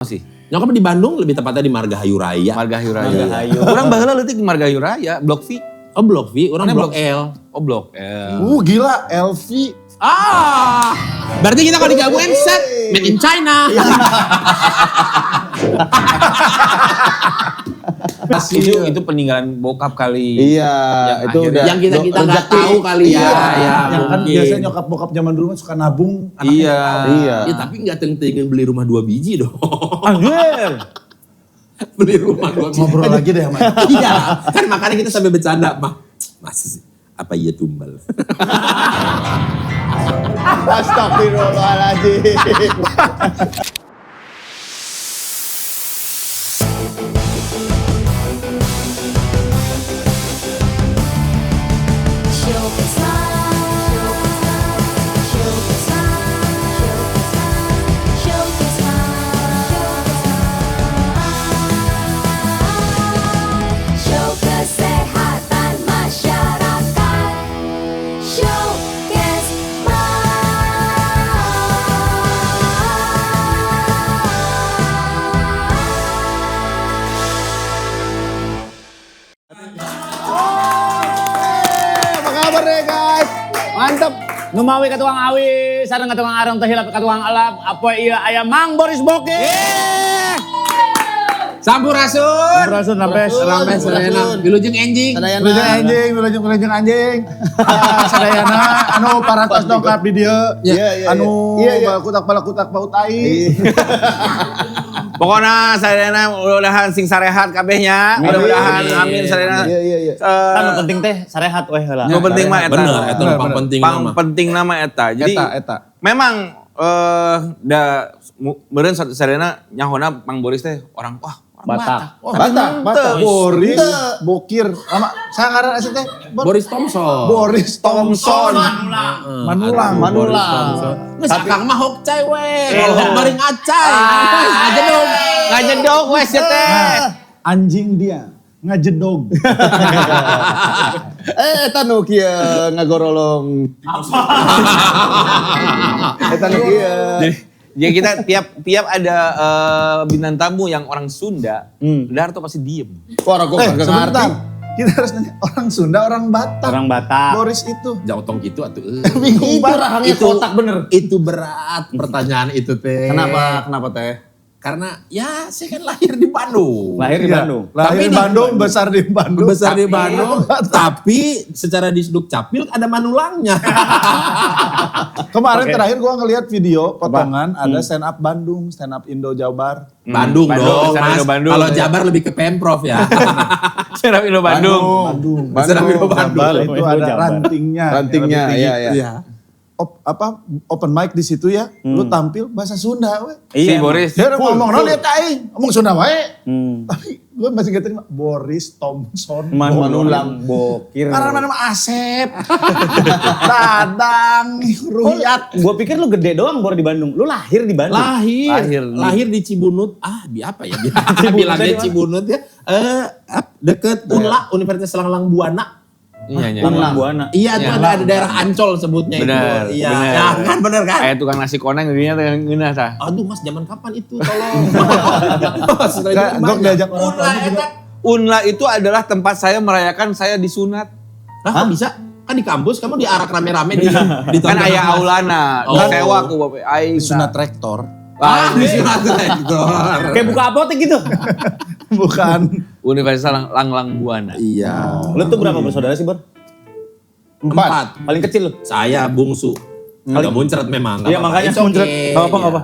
Masih. Nyokap di Bandung, lebih tepatnya di Margahayu Raya. Margahayu Raya. Orang baheula leutik di Margahayu Raya, Blok V. Oh Blok V, orang Blok L. Oh Blok L. Gila, LV. Berarti kita kalau digabungin set made in China. Itu peninggalan bokap kali. Iya, Yang itu akhirnya- udah. Yang kita nggak tahu kali ya. Yang kan mungkin. biasanya nyokap bokap zaman dulu suka nabung. Iya. Iya. Ya, tapi nggak teng-tengan beli rumah 2 biji dong. Anjir. Beli rumah 2 biji. Ngobrol lagi deh sama. Iya, kan makanya kita sampai bercanda, Mas, apa iya tumbal? Astagfirullahaladzim. Apa kabar ya guys? Mantap. Numawi ka tuang awi, sareng ka tuang arang tahilap ka tuang alap, apa iya ayam Mang Boris Boki. Sampurasun. Sampurasun, rampes. Rampes, Sadayana. Wilujeng enjing. Wilujeng anjing. Sadayana anu parantos dongkap di dieu. Anu kutak pautai. Pokoknya sadayana mudah-mudahan sing sarehat kabehnya. Mudah-mudahan amin sadayana. Iya. Kan penting teh sarehat weh heula. Nu penting mah eta. Bener, eta nu penting Pang nama. penting nama eta. Jadi Eta. memang meureun sadayana nyahona Mang Boris teh orang Batak. Batak. Boris Bokir. Lama sangaran asli teh. Boris Thompson. Boris Thompson. Manulang. Nggak sakang mah hok cai weh. Kalau hok baring acai. Ngajedog wes ya teh. Anjing dia. Ngajedog. Eta nu kieu ngagorolong. Eta nu kieu. Jadi kita tiap ada bintang tamu yang orang Sunda, Darto pasti diem. Sebentar. Kita harus nanya orang Sunda, orang Batak. Orang Batak. Boris itu. Jauh tong gitu atuh. Bingung banget. Itu otak bener. Itu berat pertanyaan itu teh. Kenapa teh? Karena ya saya kan lahir di Bandung. Lahir di Bandung. Lahir di Bandung, besar di Bandung. Besar di Bandung. Tapi secara di Suduk Capil ada manulangnya. Kemarin terakhir gua ngelihat video potongan ada stand up Bandung, stand up Indo Jabar. Bandung dong, Stand Up Mas. Indo Bandung. Kalau Jabar lebih ke Pemprov ya. Serap Indo Bandung. Stand Up Indo Jabar Bandung. itu ada rantingnya. Rantingnya, iya. Iya. Open mic di situ ya, lu tampil bahasa Sunda we. Si Boris. Dia ngomong non dia aing, ngomong Sunda wae. Hmm. Tapi gue masih gak terima Boris Thompson. Manulang Bokir. Karena nama Asep. Dadang, Ruyat. Gua pikir lu gede doang baru di Bandung. Lu lahir di Bandung. Lahir di Cibunut. Apa ya? Bilangnya Cibunut ya. Deket UNLA, Universitas Langlang Buana. Iya. Langlang Buana. Iya, itu ada daerah Ancol sebutnya Benar, itu. Iya, benar. ya, kan bener kan? Kayak tukang nasi koneng dirinya ngeunah tah. Aduh Mas, zaman kapan itu? Tolong. Gue diajak orang tua juga. Unla itu adalah tempat saya merayakan saya disunat. Kok bisa? Kan di kampus kamu diarak rame-rame di Kan aya aulana, Oh. disewa ku bapak aing. Sunat rektor. disunat rektor. Kayak buka apotek gitu. Bukan. Universitas Langlang Buana. Iya. Lu tuh berapa bersaudara sih, Bor? 4. Paling kecil lu? Saya bungsu. Agak muncrat memang. Iya, makanya muncrat. Gak apa-apa.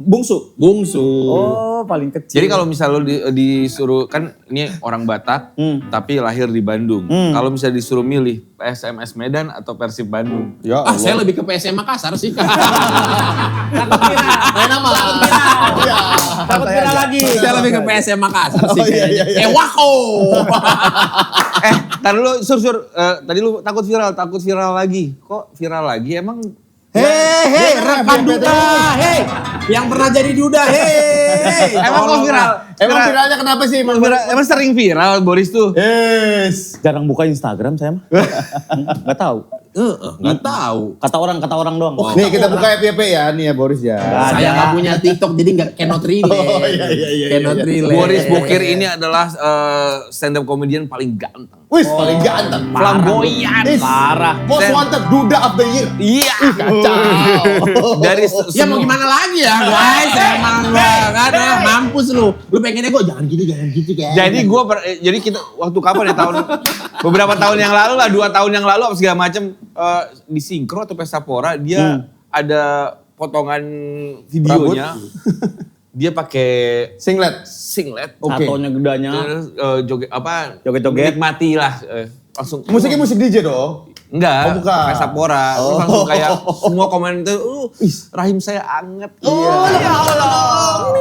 Bungsu. Bungsu. Oh, paling kecil. Jadi kalau misal lo disuruh, kan ini orang Batak, tapi lahir di Bandung. Kalau misalnya disuruh milih PSMS Medan atau Persib Bandung. Ya Saya lebih ke PSM Makassar sih. takut viral. nama. Takut viral lagi. Saya lebih ke PSM Makassar sih. iya. Wako. Tar lu sur, tadi lu takut viral lagi. Kok viral lagi emang? Hei, rekan duda, hei, yang pernah jadi duda, hei. Emang kok viral? Emang viralnya kenapa sih? Emang sering viral Boris tuh? Jarang buka Instagram saya mah. Nggak tahu. Nggak tahu. Kata orang doang. Nih kita buka FYP ya, nih ya Boris ya. Saya nggak punya TikTok jadi nggak cannot relate. Cannot relate. Boris Bokir ini adalah stand up comedian paling ganteng. Wih, paling ganteng. Flamboyan. Parah. Most wanted Duda of the Year. Iya. Dari Ya mau gimana lagi ya guys, emang kan mampus lu. Lu pengennya gue jangan gitu kayak. Jadi kita waktu kapan ya beberapa tahun yang lalu lah, 2 tahun yang lalu apa segala macam di Sinkro atau Pesta Pora dia ada potongan videonya. Dia pakai Singlet. Oke. Tatonya gedanya. Terus Joget-joget. Nikmati lah langsung. Musiknya musik DJ dong. Enggak, Oh, bukan. Pesta Pora. Terus langsung kayak semua komen itu, rahim saya anget. Oh ya Allah.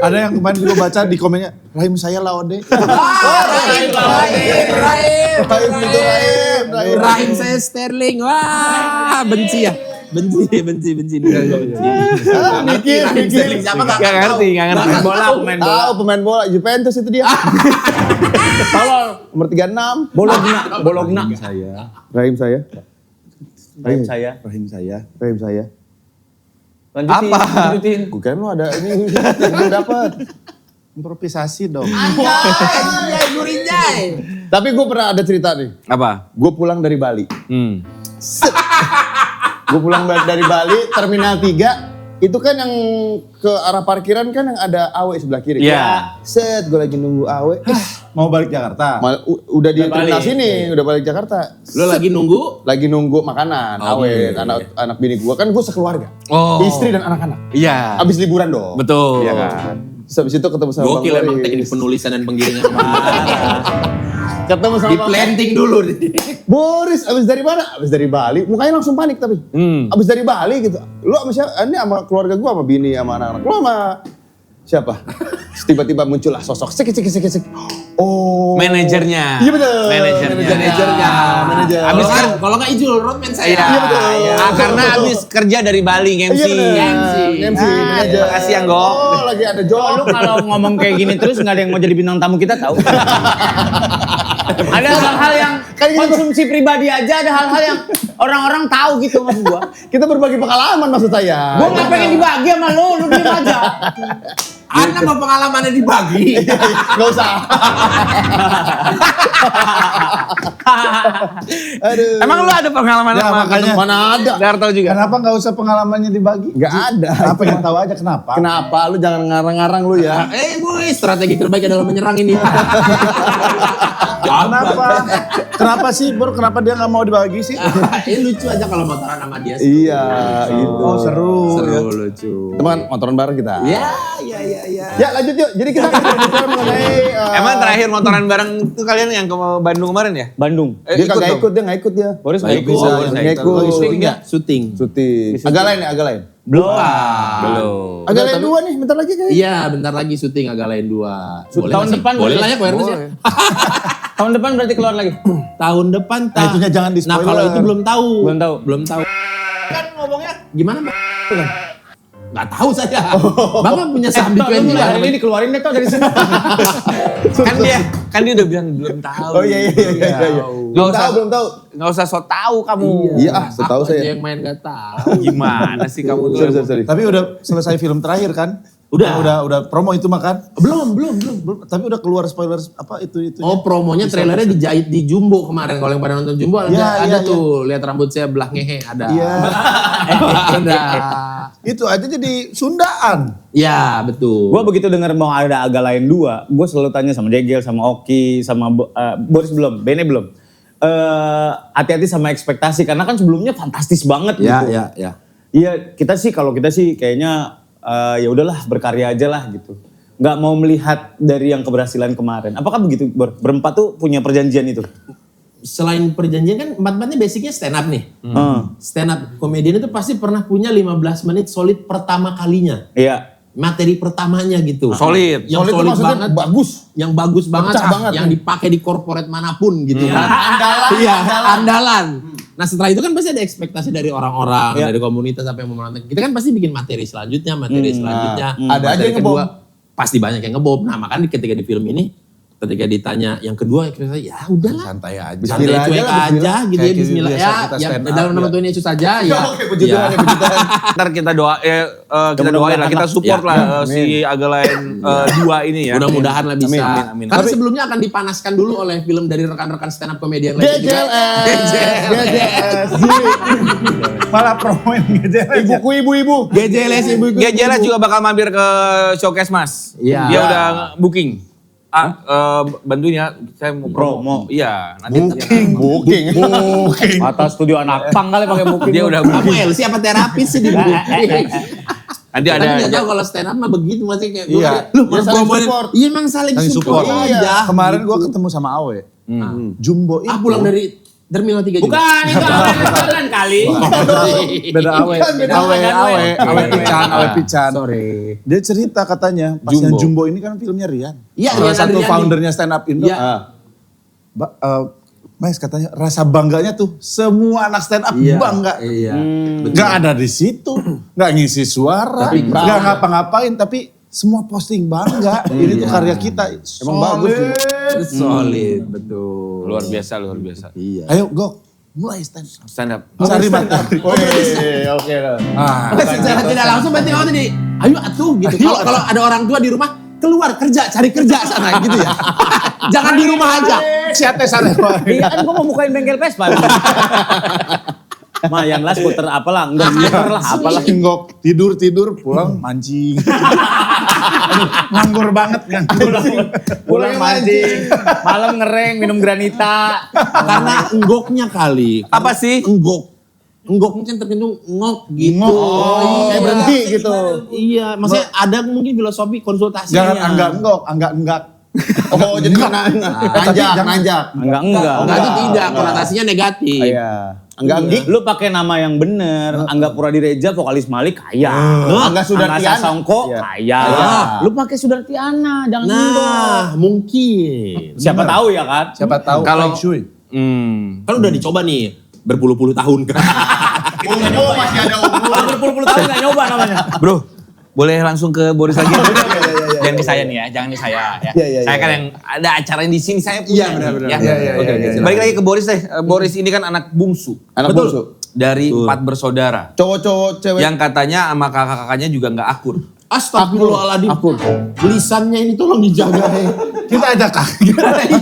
Ada yang kemarin gue baca di komennya, rahim saya laode. Rahim saya Sterling. Wah, benci ya. Benci. Mikir. Sterling siapa Gak ngerti. Pemain bola. Tahu pemain bola Juventus itu dia. Tolol. Nomor 36. Bologna. Rahim saya. Rahim saya. Lanjutin. Gue kan lu ada ini gue dapet. Improvisasi dong. Tapi gue pernah ada cerita nih. Apa? Gue pulang dari Bali. Gue pulang dari Bali, Terminal 3. Itu kan yang ke arah parkiran kan yang ada Awe sebelah kiri. Iya. Set, gue lagi nunggu Awe. Mau balik Jakarta. Udah di terminal sini, udah balik Jakarta. Lu lagi nunggu? Lagi nunggu makanan, Awe, anak bini gue. Kan gue sekeluarga. Oh. Istri dan anak-anak. Iya. Abis liburan dong. Betul. Iya kan. Terus habis itu ketemu sama Gokil Bang emang Boris. teknik penulisan dan penggiringan. Ketemu sama Di planting dulu. Boris, abis dari mana? Abis dari Bali. Mukanya langsung panik tapi. Abis dari Bali gitu. Lu sama siapa? Ini sama keluarga gua, sama bini, sama anak-anak. Lu sama siapa? Terus tiba-tiba muncullah sosok sek. Oh. Manajernya. Iya betul. Manajernya. Manajer. Abis kan Kalau nggak Ijul, roadman saya. Iya, betul. karena abis kerja dari Bali Iya MC. bener. MC. Manajer. Makasih ya, Nggo. Oh, lagi ada Lu job. kalau ngomong kayak gini terus nggak ada yang mau jadi bintang tamu kita tahu. Ada hal-hal yang konsumsi pribadi aja, ada hal-hal yang orang-orang tahu gitu maksud gua. Kita berbagi pengalaman maksud saya. Gua nggak pengen dibagi sama lu diem aja. Anda mau pengalamannya dibagi. Gak usah. Aduh. Emang lu ada pengalaman Ya, sama makanya. Mana ada? Biar tahu juga. Kenapa nggak usah pengalamannya dibagi? Gak ada. Apa yang tahu aja kenapa? Kenapa? Lu jangan ngarang-ngarang lu ya. Boy, strategi terbaik adalah menyerang ini. Kenapa? Kenapa sih, Bor? Kenapa dia nggak mau dibagi sih? Lucu aja kalau motoran sama dia. Iya, itu. Oh seru. ya. Lucu. Teman, motoran bareng kita. Ya. Ya lanjut yuk. Jadi kita bicara mengenai. Emang terakhir motoran bareng itu kalian yang ke Bandung kemarin ya? Bandung. Dia kagak dong. ikut, dia nggak ikut dia. Boris Nggak nggak ikut. ikut. Nggak Nggak ikut. Syuting ya? Syuting. Syuting. Agak lain ya, agak lain. Belum. Agak lain dua nih, bentar lagi kayaknya. Iya, bentar lagi syuting agak lain 2. Boleh Tahun nggak sih? depan boleh boleh. lah ya, Ko Ernest ya. Tahun depan berarti keluar lagi. Tahun depan Nah, itunya jangan di Nah, kalau itu belum tahu. Belum tahu. Kan ngomongnya gimana, Bang? Nggak tahu saya. Bapak punya saham di Ini 20 ini dikeluarin deh tuh dari sini. kan dia udah bilang belum tahu. Oh iya. Belum tahu. Nggak usah so tahu kamu. Iya, setahu Aku aja saya. yang main nggak tahu. Gimana sih kamu tuh? Sorry. Tapi udah selesai film terakhir kan? Udah. Udah promo itu makan? Belum. Tapi udah keluar spoiler apa itu. Oh, promonya trailernya dijahit di Jumbo kemarin. Kalau yang pada nonton Jumbo ada tuh. Lihat rambut saya belah ngehe ada. Iya. Ada. Itu aja jadi Sundaan. Ya, betul. Gue begitu dengar mau ada Agak Lain 2, gue selalu tanya sama Degel, sama Oki, sama Boris belum, Bene belum. Hati-hati sama ekspektasi karena kan sebelumnya fantastis banget gitu. Ya. Iya, kita sih kayaknya ya udahlah berkarya aja lah gitu. Nggak mau melihat dari yang keberhasilan kemarin. Apakah begitu, Bor? Berempat tuh punya perjanjian itu? Selain perjanjian kan empat-empatnya basicnya stand up nih. Stand up komedian itu pasti pernah punya 15 menit solid pertama kalinya. Iya. Materi pertamanya gitu. Solid. Yang Solid itu solid maksudnya banget. bagus. Yang bagus banget. Pecah banget yang nih. dipakai di corporate manapun gitu kan. Andalan. Nah setelah itu kan pasti ada ekspektasi dari orang-orang, dari komunitas apa yang mau menonton. Kita kan pasti bikin materi selanjutnya. Ada aja materi yang ngebom. pasti banyak yang ngebob. Nah makanya ketika di film ini, ketika ditanya yang kedua, ya udahlah. Santai aja. Santai Bismillah cuek aja lah, aja gitu ya, Kayak bismillah. biasa Ya, kita ya stand up, dalam nama ya. Tuhan Yesus saja ya. Oke, puji Tuhan ya, puji Tuhan. Ntar kita doain lah, kita support Ya, lah si Agalain 2 ini ya. Mudah-mudahan lah bisa. Amin, amin. Karena sebelumnya akan dipanaskan dulu oleh film dari rekan-rekan stand up comedy yang lain juga. GJLS. Malah promoin GJLS. Ibuku, ibu-ibu. GJLS ibu-ibu. GJLS juga bakal mampir ke showcase Mas. Iya. Dia udah booking. Bantunya saya mau promo. Iya, nanti Booking. Atau studio anak pang kali pakai booking. dia udah Kamu booking. LC apa terapis sih di booking? Nanti Tapi ada nggak tahu kalau stand up mah begitu masih kayak Iya. Lu Ya, saling support. Iya emang saling support Iya. aja. Kemarin gue ketemu sama Awe. Jumbo itu. Pulang dari Terminal 3 juga. Bukan, itu restoran kali. Beda Awe. Awe Pican. Sorry. Dia cerita katanya, pas yang Jumbo ini kan filmnya Rian. Iya, Salah Rian satu Adriani. foundernya stand up Indo. Iya. Mas katanya rasa bangganya tuh semua anak stand up bangga. Iya. Nggak ada di situ, nggak ngisi suara, Tapi nggak ngapa-ngapain, tapi semua posting bangga. Ini tuh karya kita. Emang bagus tuh. Solid, betul. luar biasa, luar biasa. Iya. Ayo Gok, mulai stand up. Stand up. Cari materi. Oke. Secara tidak langsung berarti kamu tadi, ayo atuh gitu. Kalau ada orang tua di rumah, keluar kerja, cari kerja sana gitu ya. Jangan di rumah aja. Siapa sana? Iya kan gue mau bukain bengkel Vespa. Mayan lah skuter apalah, enggak skuter lah apalah. Gok tidur pulang mancing. Aduh, nganggur banget kan. Pulang mancing, malam ngereng minum granita. Karena enggoknya kali. Apa sih? Enggok. Enggok mungkin terkandung ngok gitu. Oh, kayak berhenti gitu. Iya, maksudnya ada mungkin filosofi konsultasinya. Jangan enggak. Oh, jadi nanjak. Enggak. Enggak itu tidak, konotasinya negatif. Iya. Enggak. Lu pakai nama yang bener, Angga Puradireja, vokalis Malik kaya. Angga Sudartiana. Angga Sasongko Iya. kaya. Lu pakai Sudartiana, jangan Nah, mungkin. siapa tahu ya kan? Siapa tahu Kalau- Feng Shui. Kan udah dicoba nih berpuluh-puluh tahun kan. Oh, masih ada umur. Berpuluh-puluh tahun nggak nyoba namanya. Bro, boleh langsung ke Boris lagi? Jangan ke saya nih ya, jangan ke saya ya. Iya, Saya iya. kan yang ada acara di sini, saya punya. Iya, benar. Ya. Iya, Oke, iya. Balik lagi ke Boris deh. Boris ini kan anak bungsu. Anak bungsu. Dari 4 bersaudara. Cowok-cowok cewek. Yang katanya sama kakak-kakaknya juga nggak akur. Astagfirullahaladzim. Lisannya ini tolong dijaga. Kita ajak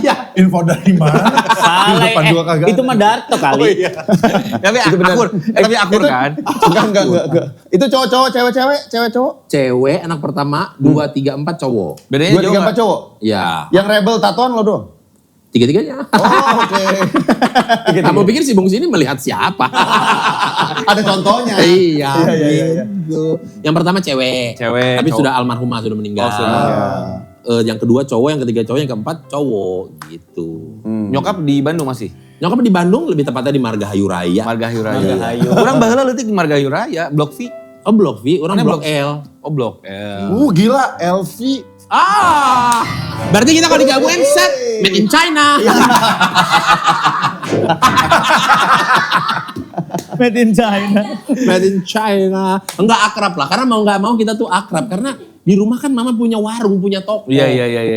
Iya. info dari mana? Salah, Depan dua kagak itu ada. mah Darto kali. Tapi akur, tapi akur kan? Enggak. Itu cowok-cowok, cewek cowok. Cewek anak pertama, 2, 3, 4 cowok. Bedanya 2, jauh 3, 4 nggak? cowok. Iya. Yang rebel tatoan lo doang. Tiga-tiganya. Oh, oke. Kamu pikir si Bungsu ini melihat siapa? Ada contohnya. Iya, Iya. gitu. Yang pertama cewek. Cewek, Tapi cowok. sudah almarhumah, sudah meninggal. Oh, sudah. Yang kedua cowok, yang ketiga cowok, yang keempat cowok gitu. Nyokap di Bandung masih? Nyokap di Bandung, lebih tepatnya di Margahayu Raya. Margahayu Raya. Margahayu. Orang baheula leutik di Margahayu Raya, Blok V. Oh Blok V, orang Mana Blok Blok? L. Oh Blok L. Gila, LV. Berarti kita kalau digabungin set made in China. Made in China. Made in China. Enggak akrab lah, karena mau nggak mau kita tuh akrab karena di rumah kan mama punya warung, punya toko. Iya.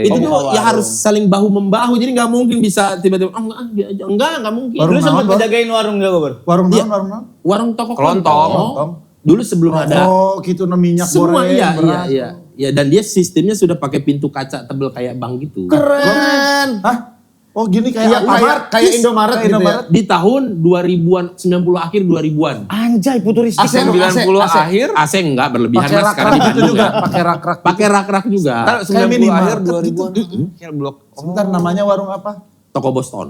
Itu Oh, tuh ya harus saling bahu membahu, jadi nggak mungkin bisa tiba-tiba nggak mungkin. Warung Lu sempat naon, Bor? ngejagain warung juga, Bor? Warung Iya. naon? Warung toko Kelontong. Dulu sebelum ada Oh, gitu minyak semua goreng. beras. iya, dan dia sistemnya sudah pakai pintu kaca tebel kayak bank gitu. Keren. Hah? Oh, gini Iya, kayak Alfamart? kayak Indomaret gitu ya. Di tahun 2000-an, 90 akhir 2000-an. Anjay, futuristik. AC, 90 AC. akhir. AC enggak berlebihan Pakai mas sekarang rak-rak di gitu Bandung juga, ya. pakai rak-rak. Pakai rak-rak juga. Ntar 90 minimarket akhir gitu. 2000-an. Kayak Blok. Sebentar, namanya warung apa? Toko Boston.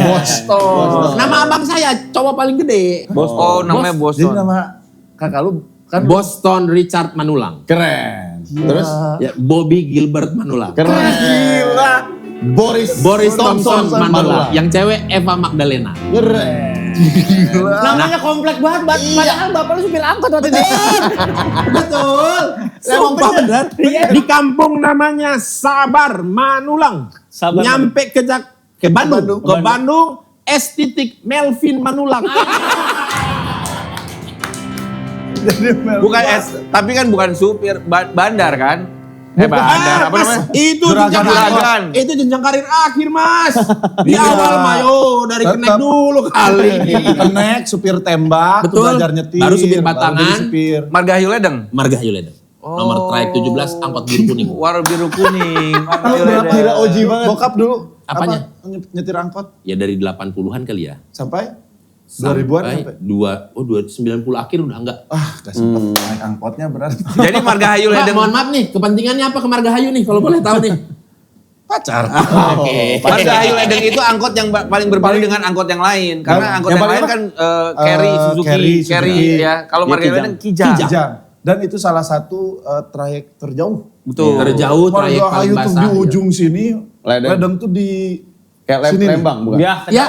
Boston. Nama abang saya, cowok paling gede. Oh, namanya Jadi Boston. nama kakak lu kan Boston Richard Manulang. Keren. Terus Ya, Bobby Gilbert Manulang. keren. Gila. Boris Thompson Manulang. Manulang. Yang cewek Eva Magdalena. Keren. Namanya komplek banget, padahal bapak lu supir angkot waktu itu. Betul. Sumpah benar. Di kampung namanya Sabar Manulang. Sabar Nyampe ke Bandung. Ke Bandung. S. Melvin Manulang. Bukan tapi kan bukan supir, bandar kan? Bandar, apa Mas, namanya? itu Juragan. Juragan. itu jenjang karir akhir, Mas. Di awal Mayo dari Tetap. kenek dulu kali. Kenek, supir tembak, Betul. belajar nyetir. Baru supir baru batangan. jadi supir. Margahayu Ledeng. Margahayu Ledeng. Nomor traik 17 angkot biru kuning. War biru kuning. Margahayu Berapa? Ledeng. Gila, OG banget. Bokap dulu. Apanya? Nyetir angkot. Ya dari 80-an kali ya. Sampai 2000-an sampai. 90 akhir udah enggak. Gak sempet naik angkotnya berarti. Jadi Margahayu Pak, Ledeng. mohon maaf nih, kepentingannya apa ke Margahayu nih kalau boleh tahu nih? Pacar. Oke. Margahayu Ledeng itu angkot yang paling berbeda dengan angkot yang lain. Karena angkot yang paling lain apa? kan carry, Carry, Suzuki, ya. Kalau Margahayu Ledeng Kijang. Kijang. Dan itu salah satu trayek terjauh. Betul. Terjauh trayek paling Margahayu tuh basah. di ujung sini. Ledeng. Ledeng tuh di Kayak sini nih. Lembang bukan? Ya, Ya,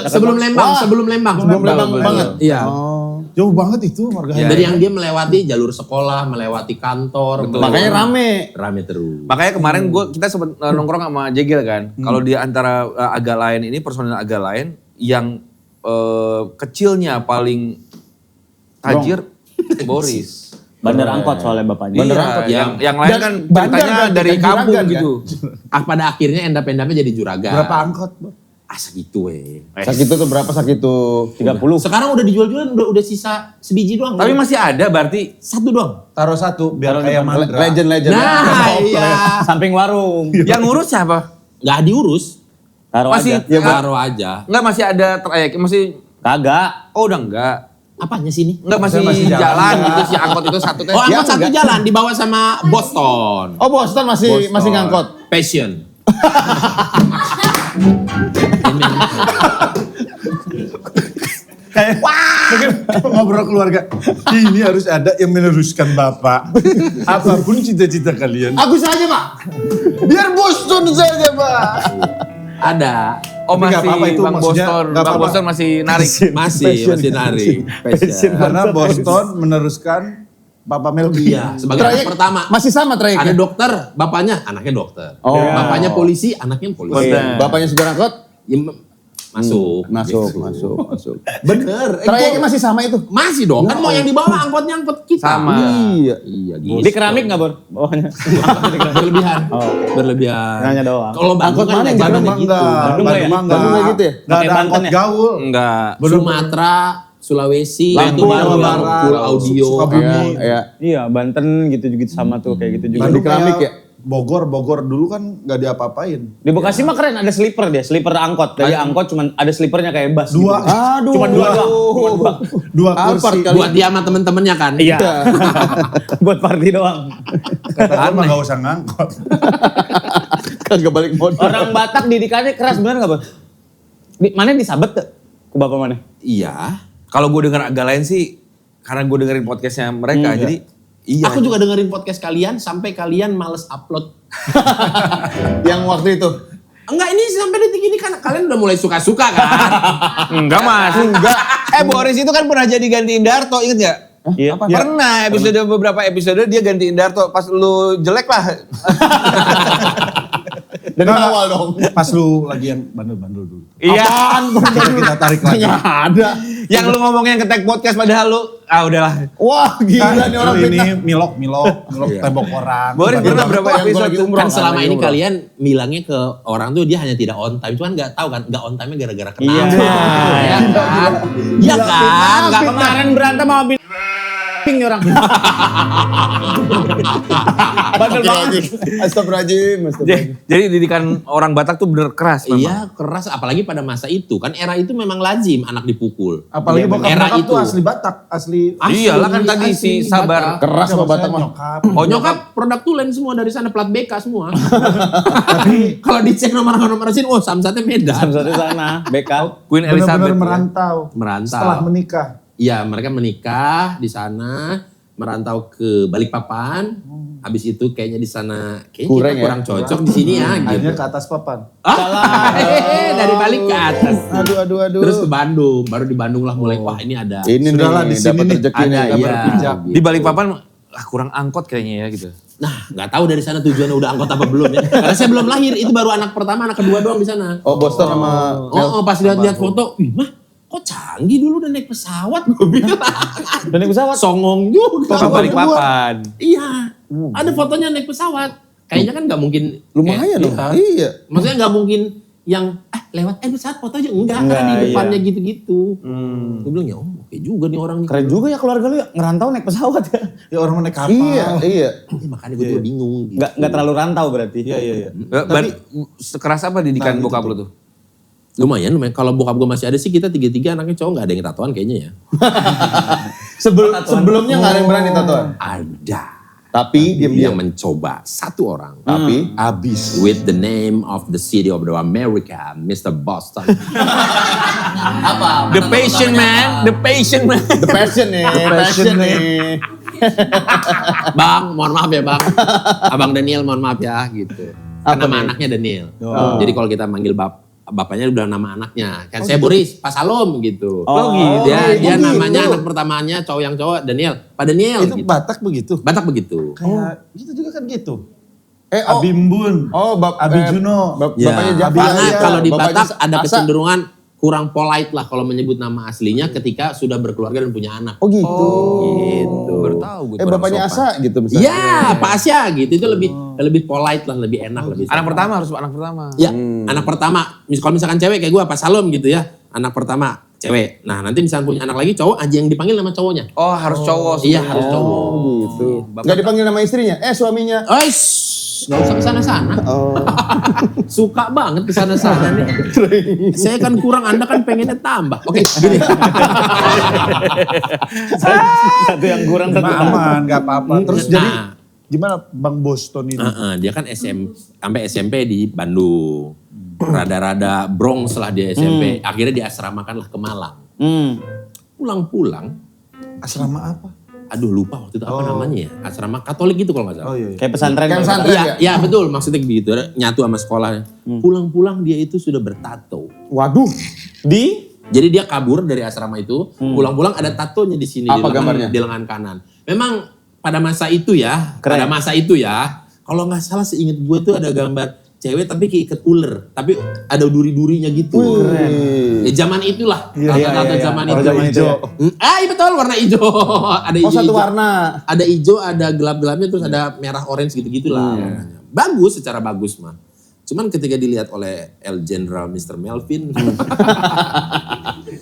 sebelum Lembang, sebelum Lembang. Sebelum Lembang banget. Iya. Jauh banget itu Margahayu. Dari yang dia melewati jalur sekolah, melewati kantor. Makanya rame. Rame terus. Makanya kemarin kita sempat nongkrong sama Jegel kan. Kalau di antara agak lain ini, personil agak lain yang kecilnya paling tajir Boris. bandar angkot soalnya bapaknya. Iya, angkot, yang lain Dan kan bandar ceritanya kan, dari bukan kampung juragan, gitu. Pada akhirnya endap-endapnya jadi juragan. Berapa angkot? Bang? Segitu weh. Sakitu tuh berapa sakitu? 30. Sekarang udah dijual-jualan, udah sisa sebiji doang. Tapi masih ada berarti. satu doang. Taruh satu biar kayak mandra. Legend-legend. Nah, iya. Samping warung. Yang ngurus siapa? Nggak diurus. Taruh Masih- aja. Ya, Taruh aja. Enggak, masih ada trayek, masih Kagak. oh udah enggak. Apanya sini? Enggak, masih Masih jalan jalan. gitu si angkot itu satu teh. Oh, angkot Ya, satu enggak. jalan dibawa sama Boston. Oh Boston masih ngangkot. Passion. Kayak mungkin ngobrol keluarga. Ini harus ada yang meneruskan bapak. Apapun cita-cita kalian. Aku saja Pak. Biar Boston saja Pak. Ada. Oh Tapi nggak masih apa-apa, itu Bang maksudnya Boston, nggak Bang apa-apa. Boston masih narik. Masih narik. Passion. Karena Boston meneruskan Papa Melby. Iya, sebagai anak pertama. Masih sama Ada trayeknya. dokter, bapaknya anaknya dokter. Oh. Bapaknya polisi, anaknya polisi. Bener. Bapaknya supir angkot? Ya, masuk. Masuk. Bener. Trayeknya masih sama itu? Masih dong. Kan mau yang dibawa angkotnya angkot kita. Sama. Iya. Iya gitu. Di keramik nggak Bor? Bawahnya. Berlebihan. Oh, oke. Berlebihan. Nanya doang. Kalau Angkot Bandung mana kan yang zamannya Bandung gitu. enggak. Bandung Bandung ya? enggak. Bandung kayak gitu ya? Enggak ada Pakai angkot Banten ya? gaul. Enggak. Sumatera, Sulawesi, Lampung, itu baru Jawa yang Barat, full audio. Sukabumi. Iya. Iya, Banten gitu-gitu sama tuh kayak gitu juga. Bandung keramik ya? Bogor dulu kan nggak diapa-apain. Di Bekasi mah keren, ada sleeper dia, sleeper angkot. Dari angkot cuman ada sleepernya kayak bus. Dua. Gitu. Aduh. Cuma dua doang. Cuma dua. Dua Alphard kursi. kali. Buat dia sama temen-temennya kan. Iya. Buat party doang. Kata gue mah nggak usah ngangkot. Kagak balik modal. Orang Batak didikannya keras bener nggak Bor? Mana disabet tuh? Ke bapak mana? Iya. Kalau gue denger agak lain sih, karena gue dengerin podcastnya mereka, jadi iya. Aku juga dengerin podcast kalian sampai kalian males upload. Yang waktu itu? Enggak, ini sampai detik ini kan kalian udah mulai suka-suka kan? Enggak mas. Enggak. Boris itu kan pernah jadi gantiin Darto, inget gak? Iya. Pernah, beberapa episode dia gantiin Darto. Pas lu jelek lah. Dari awal dong. Pas lu lagi yang bandel-bandel dulu. Iya. Kita tarik lagi. Ada. Yang lu ngomongnya ngetek podcast padahal lu, udahlah. Wah gila nih orang Lu ini fitnah. milok tembok orang. Boris pernah berapa Yang gua episode? lagi umroh. Kan selama lagi ini umroh. kalian bilangnya ke orang tuh dia hanya tidak on time. Cuman nggak tahu kan, nggak on time-nya gara-gara kenapa. Iya. Iya kan? Iya kan? Nggak Kemarin berantem sama ping nih orang. Bandel banget. Astagfirullahaladzim. Jadi didikan orang Batak tuh bener keras memang. Iya keras, apalagi pada masa itu kan era itu memang lazim anak dipukul. Apalagi Era bokap-bokap itu. tuh asli Batak. Asli. Iyalah kan tadi si Sabar. Keras sama Batak mah. Nyokap. Oh Nyokap produk tulen semua dari sana, plat BK semua. Tapi kalau dicek nomor SIM, oh samsatnya Medan. Satu sana, backup. Queen Elizabeth. Bener-bener ya. merantau. Merantau. Setelah menikah. Iya, mereka menikah di sana, merantau ke Balikpapan. Habis itu kayaknya di sana kayaknya Kurang kita ya? kurang cocok di sini ya Akhirnya gitu. ke atas papan. Dari balik ke atas. Aduh. Terus ke Bandung, baru di Bandung lah mulai wah ini ada. Ini Sudahlah, di nih, sini dapat nih. rezeki Ada, nih. iya. berpijak. Gitu. Di Balikpapan kurang angkot kayaknya ya gitu. Nah, nggak tahu dari sana tujuannya udah angkot apa belum ya. Karena saya belum lahir, itu baru anak pertama, anak kedua doang di sana. Oh Boston sama. Oh, pas lihat-lihat foto, ih mah kok canggih dulu udah naik pesawat gue bilang. Dan naik pesawat. Songong juga. Ke Balikpapan. Iya, ada fotonya naik pesawat. Kayaknya kan nggak mungkin. Lumayan dong. Iya. Maksudnya nggak mungkin yang lewat pesawat foto aja. Enggak, karena di depannya gitu-gitu. Gue bilang ya oke juga nih orang nih. Keren juga ya keluarga lu ya, ngerantau naik pesawat ya. Ya orang naik kapal. Iya. Ya, makanya gue juga bingung. Gitu. Nggak terlalu rantau berarti. Iya. Sekeras apa didikan bokap lu tuh? Lumayan. Kalau bokap gue masih ada sih kita 3-3 anaknya cowok nggak ada yang tatoan kayaknya ya. Sebelumnya nggak ada yang berani tatoan. Ada. Tapi Yang diam-diam. mencoba satu orang. Tapi Abis. With the name of the city of the America, Mr. Boston. The patient man, the patient man. the passion nih, passion nih. Bang, mohon maaf ya bang. Abang Daniel mohon maaf ya gitu. Karena nama anaknya Daniel. Jadi kalau kita manggil bapaknya udah nama anaknya. Kan saya Boris, Pak Salom gitu. Dia namanya anak pertamanya yang cowok Daniel. Pak Daniel. Itu Gitu. Batak begitu. Batak begitu. Kayak gitu juga kan gitu. Oh, Abimbun. Abi Juno. Bapaknya Javi. Karena kalau di Bapaknya Batak ada Asa. kecenderungan kurang polite lah kalau menyebut nama aslinya ketika sudah berkeluarga dan punya anak. Oh gitu. Gitu. Baru tahu gue. kurang Bapaknya sopan. Asa gitu misalnya. Iya, Pak Asya gitu. Itu lebih polite lah, lebih enak, lebih Anak sopan. pertama harus anak pertama. Ya, anak pertama. Kalau misalkan cewek kayak gue, Pak Salom gitu ya. Anak pertama, cewek. Nah, nanti misalkan punya anak lagi cowok, aja yang dipanggil nama cowoknya. Oh harus cowok. Iya, harus cowok. Gitu. Nggak dipanggil nama istrinya? Suaminya. Nggak usah kesana-sana. Suka banget kesana-sana nih. Saya kan kurang, Anda kan pengennya tambah. Oke, gini. Satu yang kurang satu tambah. Aman, nggak apa-apa. Terus Nah. jadi gimana Bang Boston ini? Dia kan sampai SMP di Bandung. Rada-rada Bronx lah dia SMP. Akhirnya diasramakan lah ke Malang. Pulang-pulang, Asrama apa? aduh lupa waktu itu apa namanya ya. Asrama Katolik gitu kalau nggak salah. Oh iya. Kayak pesantren. Kayak gitu. pesantren. Iya, iya betul. Maksudnya begitu. Nyatu sama sekolahnya. Pulang-pulang dia itu sudah bertato. Waduh. Jadi dia kabur dari asrama itu. Pulang-pulang ada tatonya di sini. Apa di lengan, gambarnya? Di lengan kanan. Memang pada masa itu ya. Keren. Pada masa itu ya. Kalau nggak salah seingat gue tuh ada gambar cewek tapi keikat ular. Tapi ada duri-durinya gitu. Keren. Ya zaman itulah. Iya, Tato-tato zaman itu. Zaman itu ya. Iya betul warna hijau. Ada Oh, hijau. satu warna. Ada hijau, ada gelap-gelapnya, terus ada merah orange gitu-gitu lah. Bagus, secara bagus mah. Cuman ketika dilihat oleh El General Mr. Melvin.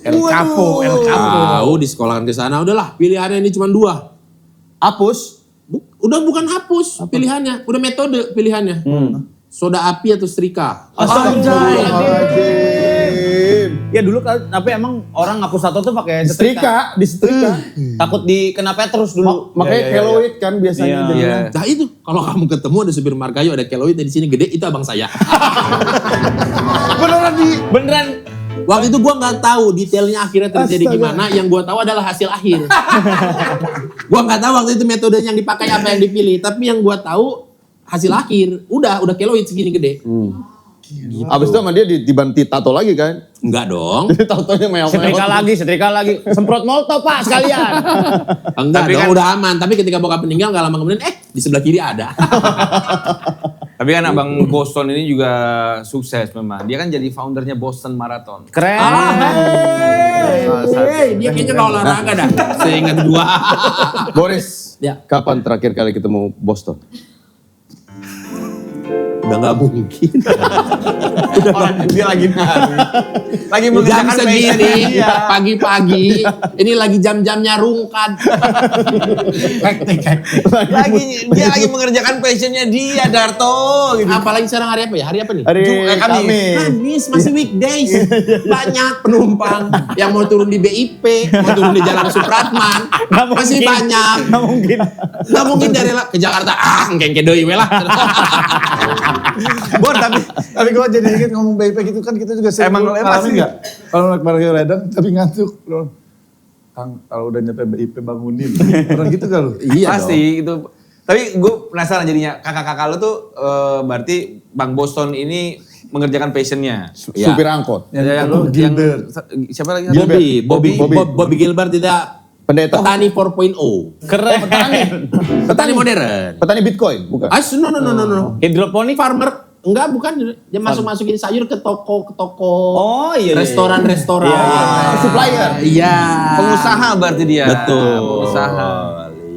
El Capo. Tahu di sekolahan ke sana, udahlah pilihannya ini cuma 2. Hapus. Udah bukan hapus pilihannya, udah metode pilihannya. Soda api atau setrika. Ya dulu tapi emang orang ngapus tato tuh pakai Setrika, di setrika. Takut dikena Petrus dulu. Makanya keloid kan biasanya. Iya. Nah itu, kalau kamu ketemu ada supir margayo, ada keloid di sini gede, itu abang saya. Beneran. Waktu itu gua nggak tahu detailnya akhirnya terjadi gimana. Yang gua tahu adalah hasil akhir. Gua nggak tahu waktu itu metode yang dipakai apa yang dipilih. Tapi yang gua tahu hasil akhir. Udah keloid segini gede. Abis itu sama dia dibanti tato lagi kan? Enggak dong. Jadi tatonya mewah-mewah. Setrika lagi. Semprot molto Pak sekalian. Enggak Tapi dong, kan- udah aman. Tapi ketika bokap meninggal gak lama kemudian, di sebelah kiri ada. Tapi kan Abang Boston ini juga sukses memang. Dia kan jadi foundernya Boston Marathon. Keren. Dia kayaknya gak olahraga dah. Seingat gua. Boris, Ya. kapan terakhir kali ketemu Boston? Udah gak mungkin. Dia lagi nari. Lagi Jam mengerjakan passion segini, dia. pagi-pagi. Ini lagi jam-jamnya rungkat. Dia lagi mengerjakan passionnya dia, Darto. Gitu. Apalagi sekarang hari apa ya? Hari apa nih? Hari Kamis. Kamis, masih weekdays. Banyak penumpang yang mau turun di BIP, mau turun di Jalan Supratman. Masih banyak. Gak mungkin. Gak mungkin dari ke Jakarta, ngengke doi we lah. Bon, tapi gue jadi inget ngomong BIP gitu kan kita juga sering Emang ngalamin pasti nggak? Kalau naik Mario Ledang tapi ngantuk. Loh. Kang, kalau udah nyampe BIP bangunin. Pernah gitu gak lu? Iya Pasti itu. Tapi gue penasaran jadinya kakak-kakak lu tuh berarti Bang Boston ini mengerjakan passionnya. Iya. Supir angkot. Lu Gilbert. Siapa lagi? Bobby Gilbert tidak Pendeta. petani 4.0. Keren. Petani modern. Petani Bitcoin, bukan? No. Hidroponik. Farmer Enggak, bukan. Dia masukin sayur ke toko. Oh iya. Restoran-restoran. Supplier. Iya. Pengusaha berarti dia. Betul. Pengusaha.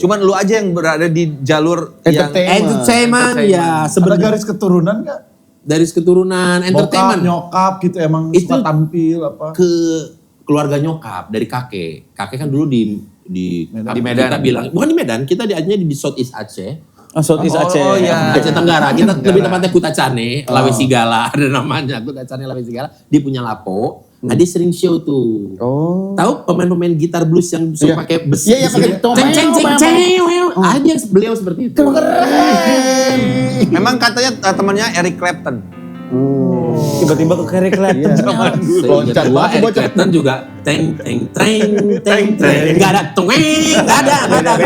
Cuman lu aja yang berada di jalur yang Entertainment, ya Ada sebenarnya garis keturunan nggak? dari keturunan Bokap, entertainment nyokap gitu emang Itu suka tampil apa? ke keluarga nyokap dari kakek. Kakek kan dulu di Medan. Kita bilang bukan di Medan, kita diajanya di Southeast Aceh. Southeast Aceh. Oh iya. Aceh Tenggara. Kita lebih tepatnya Kutacane, Lawe Sigala ada namanya. Kutacane Lawe Sigala. Dia punya lapo. Nah, dia sering show tuh. Oh. Tahu pemain-pemain gitar blues yang suka pakai besi? Iya, pakai ceng ceng ceng ceng. Ah, dia beliau seperti itu. memang katanya temannya Eric Clapton. Tiba-tiba ke Eric Clapton. Zaman dulu. Loncat Kedua, banget Eric bocah. Clapton juga teng teng teng teng teng. Enggak ada tengeng, enggak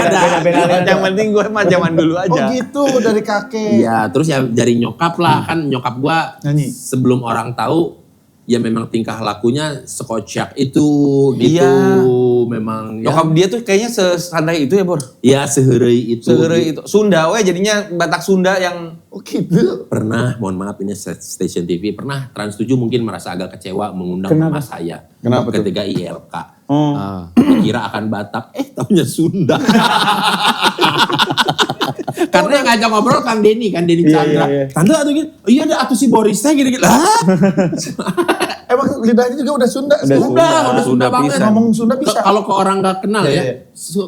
ada. Yang penting gue mah zaman dulu Oh aja. gitu dari kakek. Iya, terus ya dari nyokap lah kan nyokap gua Nyanyi. sebelum orang tahu ya memang tingkah lakunya sekocak itu gitu. Iya. Memang ya, Nyokap dia tuh kayaknya sesantai itu ya, Bor. ya seherei itu. Segerei itu. Sunda we jadinya Batak Sunda yang Oh gitu. Pernah, mohon maaf ini Station TV, pernah Trans 7 mungkin merasa agak kecewa mengundang mama saya. Kenapa tuh? Ketika ILK. Oh. Kira akan Batak, taunya Sunda. Karena yang ngajak ngobrol Kang Denny Chandra. iya. Tante atau gitu, oh iya ada atuh si Boris teh gini-gini. Lah, Emang lidahnya juga udah Sunda. udah Sunda banget. Ngomong Sunda bisa. Kalau ke orang nggak kenal Iya, ya, iya.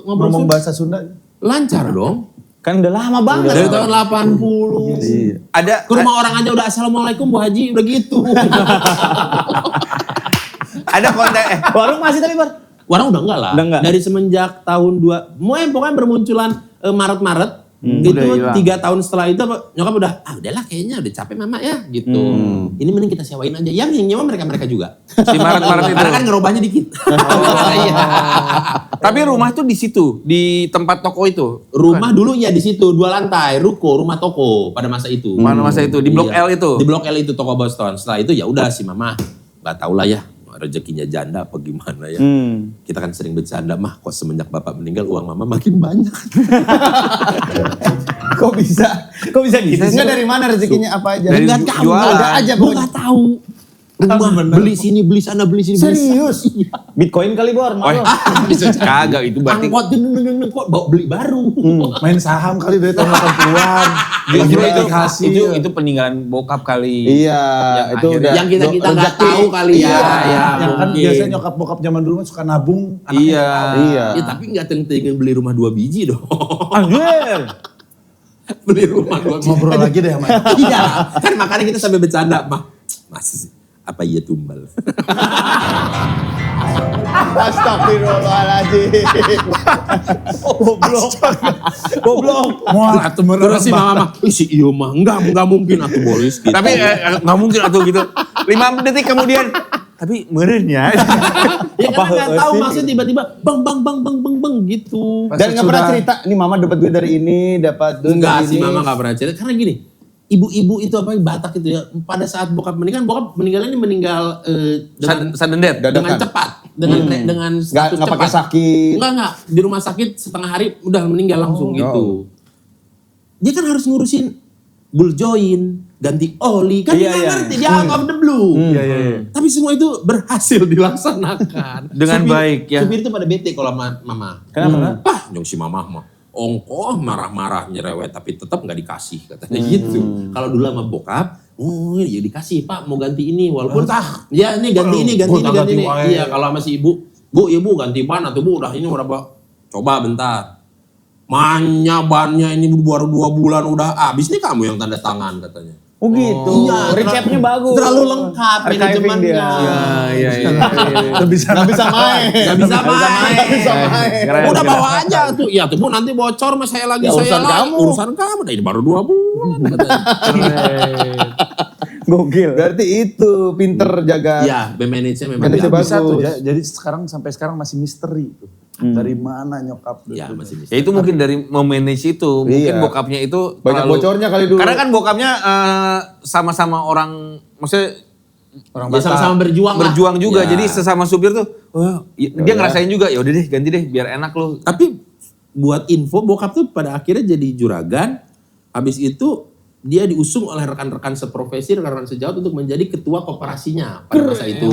ngobrol Ngomong Sunda bahasa Sunda. lancar dong. Kan udah lama banget. Dari tahun 80. ada Ke rumah orang aja udah Assalamualaikum Bu Haji, udah gitu. ada konten Warung masih tapi Bar. Warung udah enggak lah. Udah enggak. Dari semenjak tahun pokoknya bermunculan Maret-Maret. Itu Udah hilang. 3 tahun setelah itu nyokap udah, udahlah kayaknya udah capek mama ya gitu. Ini mending kita sewain aja. Yang nyewa mereka juga. si Maret-Maret itu. Karena kan ngerubahnya dikit. Iya. Tapi rumah tuh di situ, di tempat toko itu. Rumah dulu ya di situ 2 lantai, ruko, rumah toko pada masa itu. Mana masa itu di Blok L itu. Di Blok L itu toko Boston. Setelah itu ya udah si mama nggak tahu lah ya rezekinya janda apa gimana ya. Kita kan sering bercanda, mah kok semenjak bapak meninggal uang mama makin banyak. Kok bisa? Kok bisa gitu? Enggak dari mana rezekinya apa aja? Dari Nggak tahu, jualan. Ada aja Gue pokoknya. nggak tahu. Rumah beli sini, beli sana, beli sini, beli sana. Serius? Bitcoin kali Bor. Oh, Bisa kagak itu berarti. angkot kok bawa beli baru. Main saham kali dari tahun 80-an. Justru Lagi itu aplikasi. itu peninggalan bokap kali. Iya, itu akhirnya- udah. Yang kita nggak rezeki. tahu kali ya. Iya, Ya, yang kan mungkin. biasanya nyokap bokap zaman dulu mah suka nabung. anaknya. Iya. Iya. Ya tapi nggak tentu beli rumah 2 biji dong. Anjir. Beli rumah 2 biji. Ngobrol lagi deh sama Iya, kan makanya kita sampai bercanda, Mas, apa iya tumbal? Astagfirullahaladzim. Goblok. Mual atuh Terus si mama, si iyo mah, enggak mungkin aku Boris gitu. Tapi nggak mungkin atau gitu. 5 detik kemudian. Tapi meren ya. ya apa, karena nggak tahu sih? maksudnya tiba-tiba bang gitu. Dan nggak pernah cerita, nih mama dapat duit dari ini, dapat duit Enggak dari sih ini. mama nggak pernah cerita karena gini. Ibu-ibu itu apa Batak itu ya pada saat bokap meninggalnya meninggal Sudden death. dengan cepat dengan status Nggak pakai cepat. sakit. Enggak di rumah sakit setengah hari udah meninggal langsung gitu. Dia kan harus ngurusin bull join, ganti oli kan dia nggak ngerti dia out of the blue. Tapi semua itu berhasil dilaksanakan Dengan baik, ya. Supir itu pada bete kalau sama mama. Kenapa? Pah, nyong si mama mah ongkoh marah-marah nyerewet tapi tetap nggak dikasih katanya gitu. Kalau dulu sama bokap, oh ya dikasih Pak mau ganti ini walaupun ya ini ganti ini ganti ini ganti ini. Iya kalau sama si ibu ganti ban atau Bu udah ini udah coba bentar. Bannya ini baru 2 bulan udah habis nih kamu yang tanda tangan katanya. Oh gitu. Iya, Recapnya bagus. Terlalu lengkap Archiving manajemennya. dia. Iya. Nggak bisa Nggak bisa main. Gak bisa main. Keren, Udah keren. bawa aja tuh. Ya tuh Bu nanti bocor mas saya lagi. Ya, saya urusan lagi. kamu. Urusan kamu. Nah, ini baru 2 bulan. katanya. Gokil. Berarti itu pinter jaga. Iya, manage-nya memang. Manage tidak bagus. bisa tuh ya. Jadi sampai sekarang masih misteri tuh. Dari mana nyokap? Ya masih bisa. Ya itu mungkin dari memanage itu. Mungkin Iya. bokapnya itu Banyak bocornya kali dulu. Karena kan bokapnya sama-sama orang, maksudnya Orang Ya sama-sama berjuang lah. berjuang juga. Ya. Jadi sesama supir tuh, dia ngerasain juga. Ya udah deh, ganti deh, biar enak lu. Tapi buat info bokap tuh pada akhirnya jadi juragan. Habis itu dia diusung oleh rekan-rekan seprofesi, rekan-rekan sejawat untuk menjadi ketua koperasinya pada masa itu.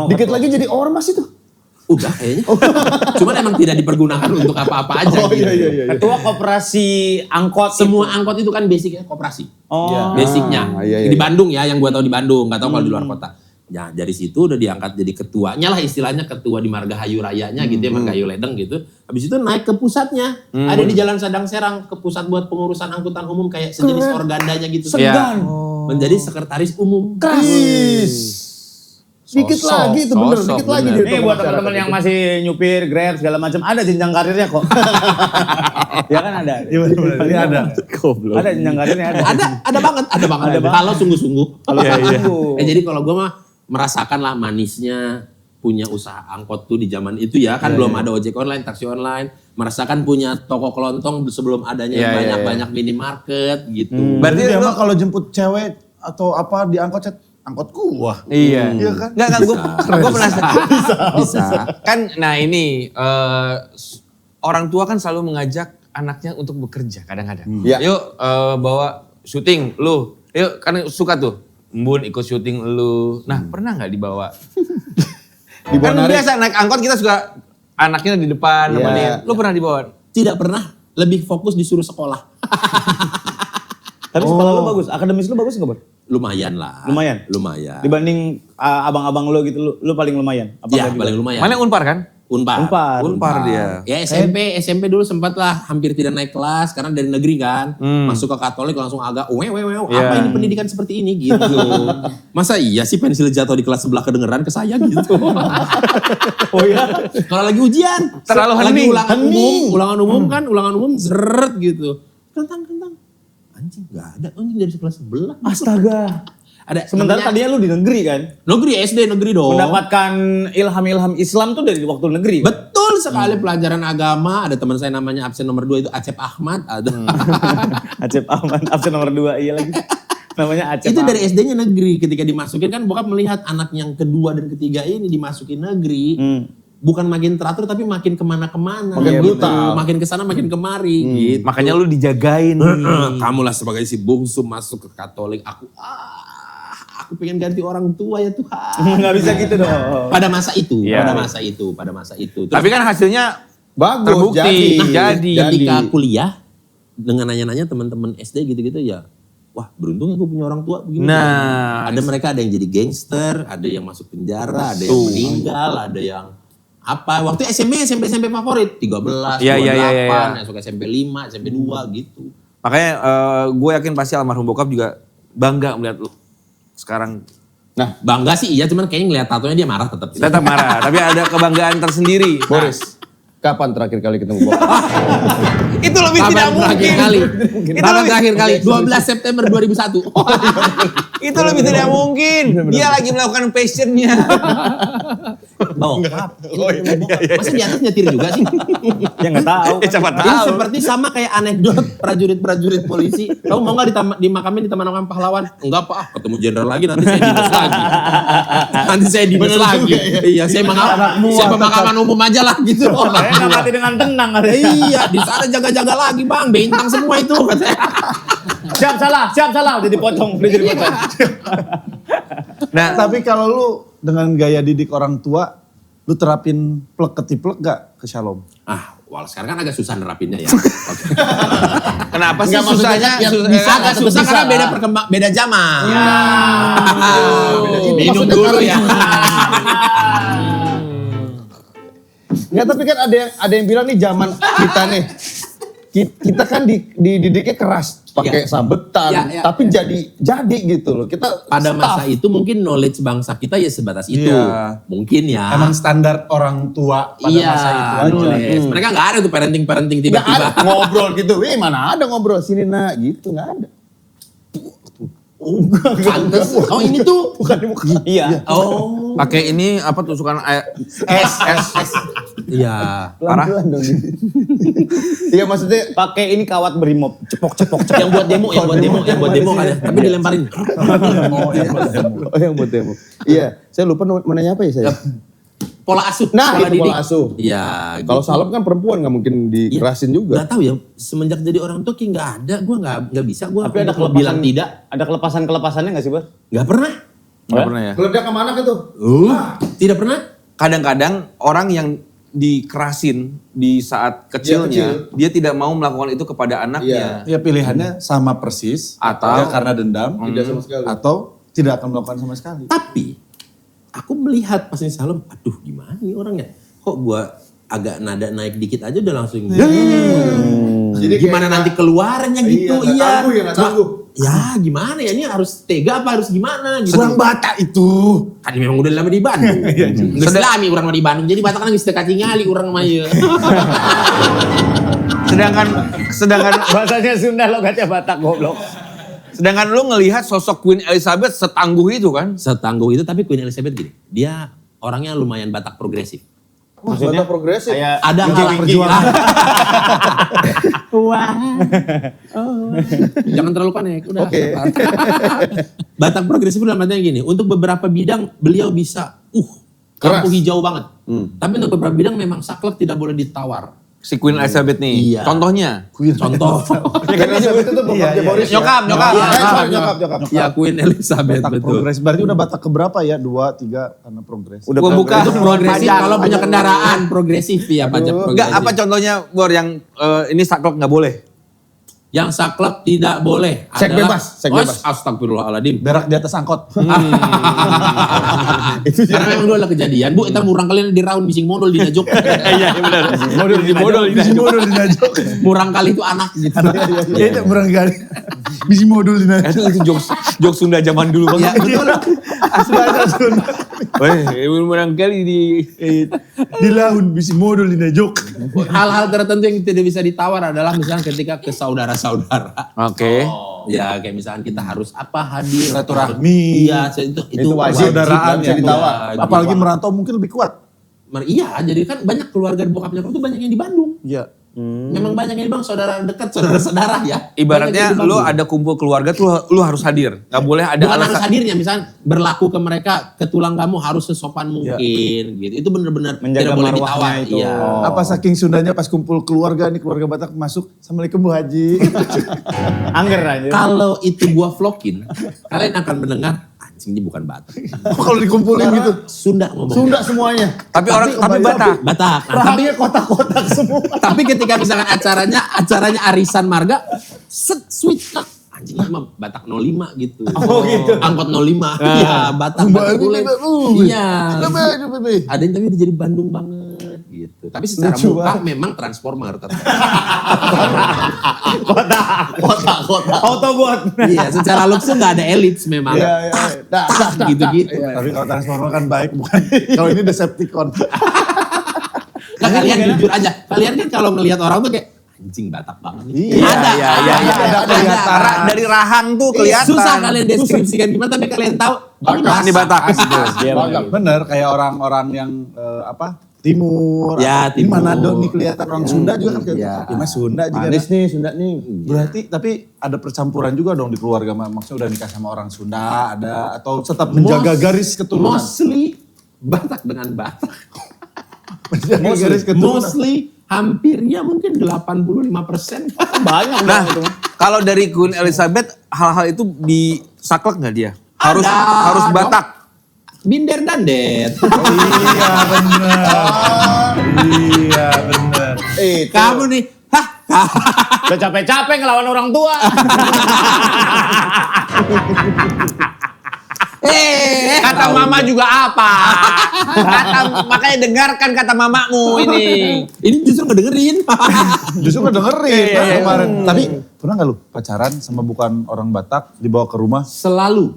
Dikit lagi jadi ormas itu. Udah kayaknya. Cuman emang tidak dipergunakan untuk apa-apa aja gitu. Iya. Ketua koperasi angkot. Semua angkot itu kan basicnya koperasi. Oh. Basicnya. Iya. Di Bandung ya, yang gua tahu di Bandung, nggak tahu kalau di luar kota. Ya dari situ udah diangkat jadi ketuanya lah, istilahnya ketua di Margahayu Rayanya gitu ya, Margahayu Ledeng gitu. Habis itu naik ke pusatnya, ada di Jalan Sadang Serang, ke pusat buat pengurusan angkutan umum kayak sejenis organdanya gitu. Segan. Menjadi sekretaris umum. Dikit lagi itu bener, dikit lagi. bener. dia Ini buat teman-teman yang masih nyupir, Grab segala macam, ada jenjang karirnya kok. Ya kan ada. Iya benar-benar, ini ada. Ada jenjang karirnya ada. Ada banget. Kalau sungguh-sungguh. Sungguh. Jadi kalau gue mah merasakan lah manisnya punya usaha angkot tuh di zaman itu ya. Kan belum ada ojek online, taksi online. Merasakan punya toko kelontong sebelum adanya banyak-banyak minimarket gitu. Berarti dia mah kalau jemput cewek atau apa di angkot gua. Iya. Iya kan? Enggak, gue penasaran. Bisa. Kan, nah ini orang tua kan selalu mengajak anaknya untuk bekerja kadang-kadang. Iya. Yuk bawa syuting lu, yuk kan suka tuh. Mbun ikut syuting lu. Nah pernah nggak dibawa? Dibawa Kan narik. biasa naik angkot kita suka anaknya di depan Iya. nemenin. Lu pernah dibawa? Tidak pernah, lebih fokus disuruh sekolah. Tapi sekolah lu bagus, akademis lu bagus nggak, Bor? Lumayan lah. Lumayan? Lumayan. Dibanding abang-abang lu gitu, lu paling lumayan. Apa Iya, nggak paling juga? lumayan. Mana Unpar kan? Unpar. Unpar dia. Ya SMP dulu sempat lah hampir tidak naik kelas karena dari negeri kan. Masuk ke Katolik langsung agak apa ini pendidikan seperti ini gitu. Masa iya sih pensil jatuh di kelas sebelah kedengeran ke saya gitu. Oh iya? Kalau lagi ujian, Terlalu lagi hening. ulangan umum kan, ulangan umum zeret gitu. Kentang. Anjing enggak ada anjing dari kelas sebelah. Astaga. Ada Sementara namanya- tadinya lu di negeri kan? negeri SD negeri dong. Mendapatkan ilham-ilham Islam tuh dari waktu negeri. Betul sekali pelajaran agama. Ada teman saya namanya absen nomor 2 itu Acep Ahmad. Ada. Acep Ahmad, absen nomor 2, iya lagi. Namanya Acep Itu Ahmad. dari SD-nya negeri. Ketika dimasukin kan bokap melihat anak yang kedua dan ketiga ini dimasukin negeri. Bukan makin teratur tapi makin kemana-kemana. Makin brutal. Makin kesana makin kemari. Gitu. Makanya lu dijagain nih. Kamu lah sebagai si bungsu masuk ke Katolik. Aku pengen ganti orang tua ya Tuhan. Nggak bisa gitu dong. Pada masa itu. Iya. Pada masa itu. Terus Tapi kan hasilnya Bagus, terbukti. jadi. ketika kuliah dengan nanya-nanya teman-teman SD gitu-gitu ya, wah beruntung aku punya orang tua begini. Nah. Ada mereka ada yang jadi gangster, ada yang masuk penjara, ada yang meninggal, ada yang apa. Waktu SMP favorit 13, Iya, 28, iya, iya, iya. masuk SMP 5, SMP 2 gitu. Makanya gue yakin pasti almarhum bokap juga bangga melihat lu sekarang. Bangga sih iya, cuman kayaknya ngeliat tatonya dia marah tetap. Tetap marah, tapi ada kebanggaan tersendiri. Boris, kapan terakhir kali ketemu Bapak? Itu lebih tidak Kapan terakhir mungkin. kali? Itu Kapan lebih, terakhir kali? 12 September 2001. itu lebih tidak mungkin. Dia lagi melakukan passionnya. Oh, masa di atas nyetir juga sih? Ya nggak tahu. Siapa Ini tahu. seperti sama kayak anekdot prajurit-prajurit polisi. Kamu mau nggak dimakamin di Taman Makam Pahlawan? Enggak Pak, ketemu jenderal lagi nanti saya dinas lagi. Nanti saya dinas lagi. Iya, saya pemakaman umum aja lah gitu. Saya nggak mati dengan tenang. Iya, di sana jaga-jaga lagi Bang, bintang semua itu katanya. Siap salah. Udah dipotong. Nah, Tapi kalau lu dengan gaya didik orang tua, lu terapin plek ketiplek gak ke Shalom? Wah sekarang kan agak susah nerapinnya ya. kenapa sih Enggak, maksudnya susahnya? ya, bisa agak susah karena beda zaman. Minum dulu ya. Nggak, tapi kan ada yang bilang nih zaman kita nih. Kita kan dididiknya keras, pakai sabetan, Iya, iya. tapi jadi gitu loh. Kita Pada masa staff. itu mungkin knowledge bangsa kita ya sebatas itu. Iya. Mungkin ya. Emang standar orang tua pada iya, masa itu aja. knowledge. Mereka nggak ada tuh parenting Nggak tiba-tiba. ada ngobrol gitu, mana ada ngobrol sini nak gitu, nggak ada. Pantes. Oh ini tuh. Bukan di muka. Iya. Oh. Pakai ini apa tusukan S. Iya. Pelan-pelan dong. Iya maksudnya Pakai ini kawat berimob. Cepok. Yang buat demo kan ya. Tapi dilemparin. yang buat demo. Iya, saya lupa mau nanya apa ya saya. pola asuh. Nah, itu didik. pola asuh. Iya. Kalau Salem kan perempuan nggak mungkin dikerasin juga. Gak tahu ya, semenjak jadi orang tua kayak nggak ada, gue nggak bisa, gue Tapi ada bilang kelepasan tidak, Ada kelepasannya nggak sih, Bar? nggak pernah, Nggak pernah ya. Meledak sama anak itu. tidak pernah. Kadang-kadang orang yang dikerasin di saat kecilnya, dia tidak mau melakukan itu kepada anaknya. Ya pilihannya sama persis. Atau- ya karena dendam. Tidak sama sekali. Atau tidak akan melakukan sama sekali. Tapi aku melihat pas ini Salem, aduh gimana nih orangnya, kok gue agak nada naik dikit aja udah langsung. Jadi Gimana kayak- nanti keluarnya gitu, nggak iya. tangguh ya, nggak Cuma, tangguh. ya gimana ya, ini harus tega apa harus gimana gitu. Kurang Batak itu. Kan memang udah lama di Bandung. Nggak selami orang mah di Bandung. Jadi Batak kan bisa dekat ngali orang mah ya. Sedangkan Bahasanya Sunda lo katanya Batak goblok. sedangkan lu ngelihat sosok Queen Elizabeth setangguh itu kan? Setangguh itu, tapi Queen Elizabeth gini, dia orangnya lumayan Batak progresif. Maksudnya progresif. Kayak Ada Winky hal Winky. perjuangan. Wah. Jangan terlalu panik, udah. Oke. Batak progresif dalam artinya gini, untuk beberapa bidang beliau bisa Keras. lampu hijau banget. Tapi untuk beberapa bidang memang saklek tidak boleh ditawar. Si Queen Elizabeth nih. Iya. Contohnya. Contoh. Ya kan Elizabeth itu bokapnya Boris. ya? Nyokap. Nyokap. Ya Queen Elizabeth Batak betul. progres. Berarti udah Batak keberapa ya? 2, 3 karena progres. Udah Gua buka. Itu progresif kalau punya kendaraan progresif ya pajak progresif. Enggak, apa contohnya Bor yang ini saklek nggak boleh? Yang saklek tidak boleh. Seks adalah- bebas, seks Oh, bebas. Astagfirullahaladzim. Berak di atas angkot. Karena memang dulu ada kejadian, Bu, kita murang kalian di round bising modal di najok. Iya, benar. Bisi modul di najok. Murang kali itu anak gitu. Ya itu berangkali. Bisi modul di najok. Itu jokes Sunda zaman dulu Ya, banget. betul. Weh, barangkali di Di laun bisi modul di najok. Hal-hal tertentu yang tidak bisa ditawar adalah misalnya ketika ke saudara-saudara. Oke. Ya kayak misalkan kita harus apa hadir. Silaturahmi. Iya, itu wajib. Saudaraan Nggak bisa ya. ditawar. Apalagi merantau mungkin lebih kuat. Iya, jadi kan banyak keluarga bokapnya itu banyak yang di Bandung. Iya. Memang banyak yang di Bandung, saudara dekat, saudara-saudara ya. Ibaratnya Banyak yang di lu Bandung. ada kumpul keluarga tuh lu harus hadir. Nggak boleh ada Bukan harus alasan. hadirnya, misalnya berlaku ke mereka, ke tulang kamu harus sesopan mungkin gitu. Itu bener-bener Menjaga tidak boleh marwahnya ditawar. itu. Iya. Apa saking Sundanya pas kumpul keluarga nih, keluarga Batak masuk, Assalamualaikum Bu Haji. Angger aja. Kalau itu gua vlogin, kalian akan mendengar anjing ini bukan Batak. Kalau dikumpulin gitu. Sunda ngomongnya. Sunda semuanya. Tapi Batak. Batak. Nah, tapi kotak-kotak semua. tapi ketika misalkan acaranya arisan marga, switch tak. Anjing ini mah Batak 05 gitu. Oh, gitu. Angkot 05. Iya, Batak boleh. Iya. Ada yang tapi udah jadi Bandung banget gitu. Tapi secara muka memang transformer tetap. Kota. Autobot. Iya, secara looks tuh nggak ada elites memang. Iya. Gitu-gitu. Tapi kalau transformer kan baik, bukan. Kalau ini Decepticon. Nah, kalian jujur aja. Kalian kan kalau ngelihat orang tuh kayak anjing Batak banget. Iya, ada kelihatan. Dari rahang tuh kelihatan. Susah kalian deskripsikan gimana, tapi kalian tahu Ini Batak. Iya, Bener, kayak orang-orang yang timur. Ya, Ini timur. Manado nih kelihatan orang Sunda juga kan. Iya. Ya, Mas Sunda juga. Manis nih Sunda nih. Berarti tapi ada percampuran juga dong di keluarga, maksudnya udah nikah sama orang Sunda, ada atau tetap menjaga garis keturunan. Mostly Batak dengan Batak. Menjaga garis keturunan. Mostly hampirnya mungkin 85%. Banyak Nah, kalau dari Queen Elizabeth hal-hal itu di saklek nggak dia? Harus Ada harus dong. Batak. Binder dan det. Iya bener. Iya bener. Kamu nih, Udah capek-capek ngelawan orang tua. Kata mama juga apa? Makanya dengarkan kata mamamu ini. ini justru ngedengerin. Justru ngedengerin Iya, iya. kemarin. Tapi pernah nggak lu pacaran sama bukan orang Batak dibawa ke rumah? Selalu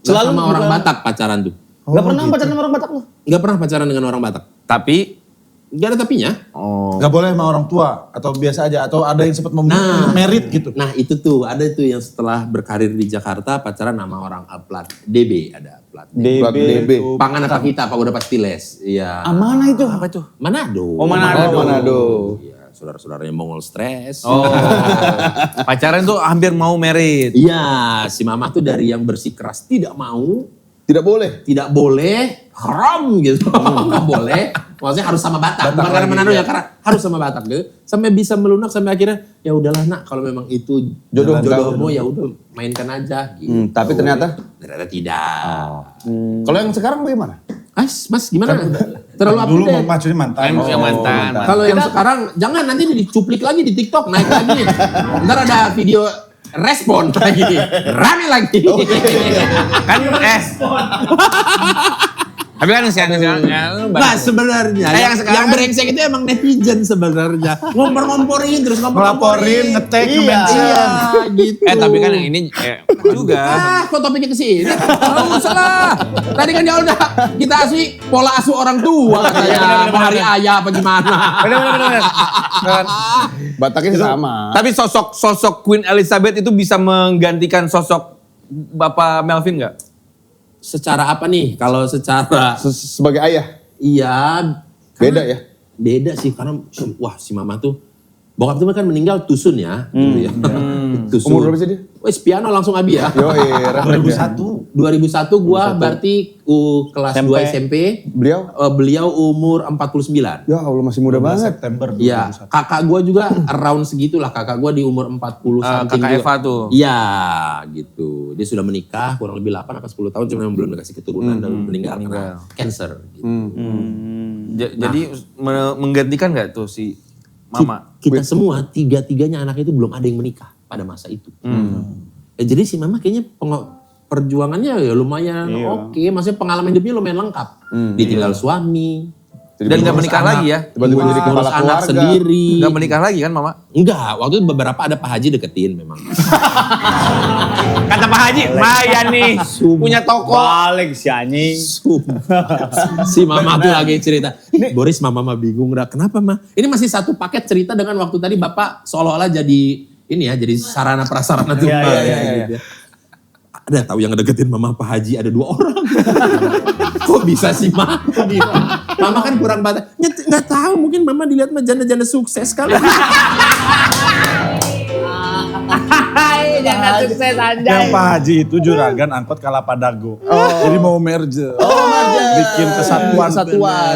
sama orang Batak pacaran tuh. Gak pernah pacaran sama orang Batak lu? Gak pernah pacaran dengan orang Batak. Tapi Gak ada tapinya. Gak boleh sama orang tua atau biasa aja atau ada yang sempat merit gitu. Nah itu tuh, ada tuh yang setelah berkarir di Jakarta pacaran sama orang plat DB, ada plat DB. Pangan apa kita, Pak udah pasti les. Iya. Mana itu? apa itu? Manado. Oh, Manado. Iya, saudara-saudaranya Mongol stres. Oh. Pacaran tuh hampir mau married. Iya, si mama tuh dari yang bersikeras tidak mau Tidak boleh. Tidak boleh, haram gitu. Nggak boleh. Maksudnya harus sama Batak. Bukan karena Manado ya, karena harus sama Batak gitu. Sampai bisa melunak sampai akhirnya ya udahlah nak, kalau memang itu jodohmu ya udah mainkan aja gitu. Tapi ternyata tidak. kalau yang sekarang bagaimana? Mas gimana? Terlalu Dulu update. maksudnya mantan. Yang mantan. Kalau yang sekarang jangan nanti dicuplik lagi di TikTok, naik lagi. Ntar ada video respon lagi, rame lagi. Kan tapi kan Nah sebenarnya yang brengsek itu emang netizen sebenarnya. Ngompor-ngomporin terus Ngelaporin, nge-tag, Iya. nge-mention. Iya gitu. tapi kan yang ini juga. Kok topiknya ke sini? Oh, salah. Tadi kan dia udah kita asli pola asuh orang tua katanya. Mau hari ayah apa gimana. Bener. Bataknya sama. Tapi sosok Queen Elizabeth itu bisa menggantikan sosok Bapak Melvin nggak? Secara apa nih? Kalau secara Sebagai ayah. iya Beda karena- ya? Beda sih karena wah si mama tuh bokap tuh kan meninggal tusun ya gitu ya. Tusun. Umur berapa sih dia? Wes piano langsung abi ya. Yoi, 2001. 2001 gua berarti kelas 2 SMP. Beliau? Beliau umur 49. Ya Allah masih muda banget. September Iya, 2001. kakak gua juga around segitulah. Kakak gua di umur 40 something Kakak juga. Eva tuh. Iya, gitu. Dia sudah menikah kurang lebih 8 atau 10 tahun cuma belum dikasih keturunan dan meninggal karena cancer gitu. Jadi menggantikan nggak tuh si Mama? Kita semua tiga-tiganya anak itu belum ada yang menikah pada masa itu. Jadi si Mama kayaknya perjuangannya ya lumayan oke, maksudnya pengalaman hidupnya lumayan lengkap. Ditinggal suami, Dan nggak menikah lagi ya? Tiba-tiba jadi ngurus kepala anak keluarga. sendiri. Nggak menikah lagi kan Mama? Enggak, waktu itu beberapa ada Pak Haji deketin memang. Kata Pak Haji, Maya nih punya toko. Balik si anjing. Si Mama tuh lagi cerita. Boris, Mama bingung dah. Kenapa Ma? Ini masih satu paket cerita dengan waktu tadi Bapak seolah-olah jadi ini ya, jadi sarana prasarana tuh. Iya. Ada tahu yang deketin Mama Pak Haji ada 2 orang. Kok bisa sih Ma? Mama kan kurang batas. Nggak tahu, mungkin Mama dilihat mah janda-janda sukses kali. Hai, jangan sukses anjay. Yang Pak Haji itu juragan angkot Kalapadago. Jadi mau merger. Bikin kesatuan.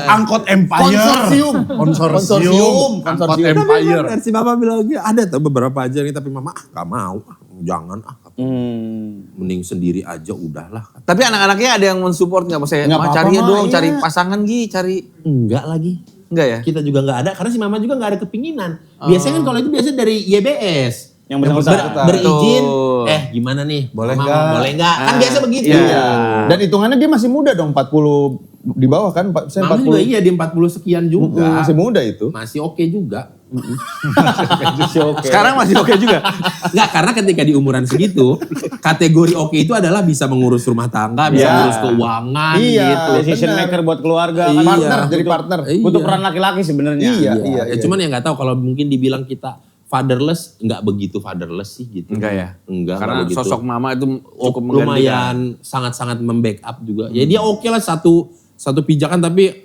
Angkot Empire. Konsorsium. Angkot Empire. Si Mama bilang lagi, ada tuh beberapa aja nih, tapi Mama gak mau. Jangan mending sendiri aja udahlah. Tapi anak-anaknya ada yang mensupport nggak? Maksudnya, Nggak Ma, apa-apa, cari ya Ma, dong, iya. cari pasangan cari. Enggak lagi. Enggak ya? Kita juga nggak ada karena si Mama juga nggak ada kepinginan. Biasanya kan kalau itu biasanya dari YBS. Yang bersangkutan. Berizin, Betul. gimana nih? Boleh Mama, nggak? Boleh nggak? Kan biasa begitu. Iya. Dan hitungannya dia masih muda dong, 40 di bawah kan? Saya Mama juga iya di 40 sekian juga. Masih muda itu. Masih oke juga. Sekarang masih oke juga. Enggak, karena ketika di umuran segitu, kategori oke itu adalah bisa mengurus rumah tangga, bisa Iya. mengurus keuangan Iya. gitu. Decision Benar. maker buat keluarga. Iya. Kan Partner, jadi butuh- partner. Iya. butuh peran laki-laki sebenarnya. Iya. Ya, cuman ya nggak tahu kalau mungkin dibilang kita fatherless, nggak begitu fatherless sih gitu. Enggak ya? Enggak. Karena nggak begitu. sosok Mama itu cukup menggantikan. lumayan sangat-sangat membackup juga. Ya dia oke lah satu pijakan tapi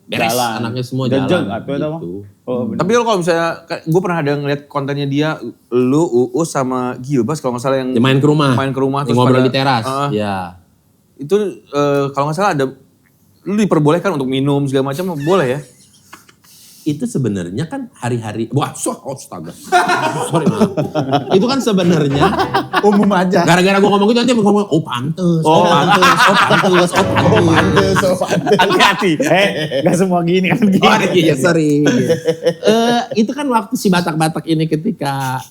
beres Jalan. anaknya semua Jejeg, jalan. apa itu, Bang? Gitu. Oh, bener. Tapi lo kalau misalnya, gue pernah ada ngeliat kontennya dia, lu, Uus sama Gilbas kalau nggak salah yang Dia main ke rumah. main ke rumah Yang ngobrol di teras. Ya. Ya. Itu kalau nggak salah ada, lu diperbolehkan untuk minum segala macam, boleh ya? Itu sebenarnya kan hari-hari, wah, astaga. Sorry, maaf. Itu kan sebenarnya Umum aja. gara-gara gue ngomong gitu nanti ngomong, oh pantes, oh pantes. Hati-hati. Gak semua gini kan gini. Oh iya, sorry. Itu kan waktu si Batak-Batak ini ketika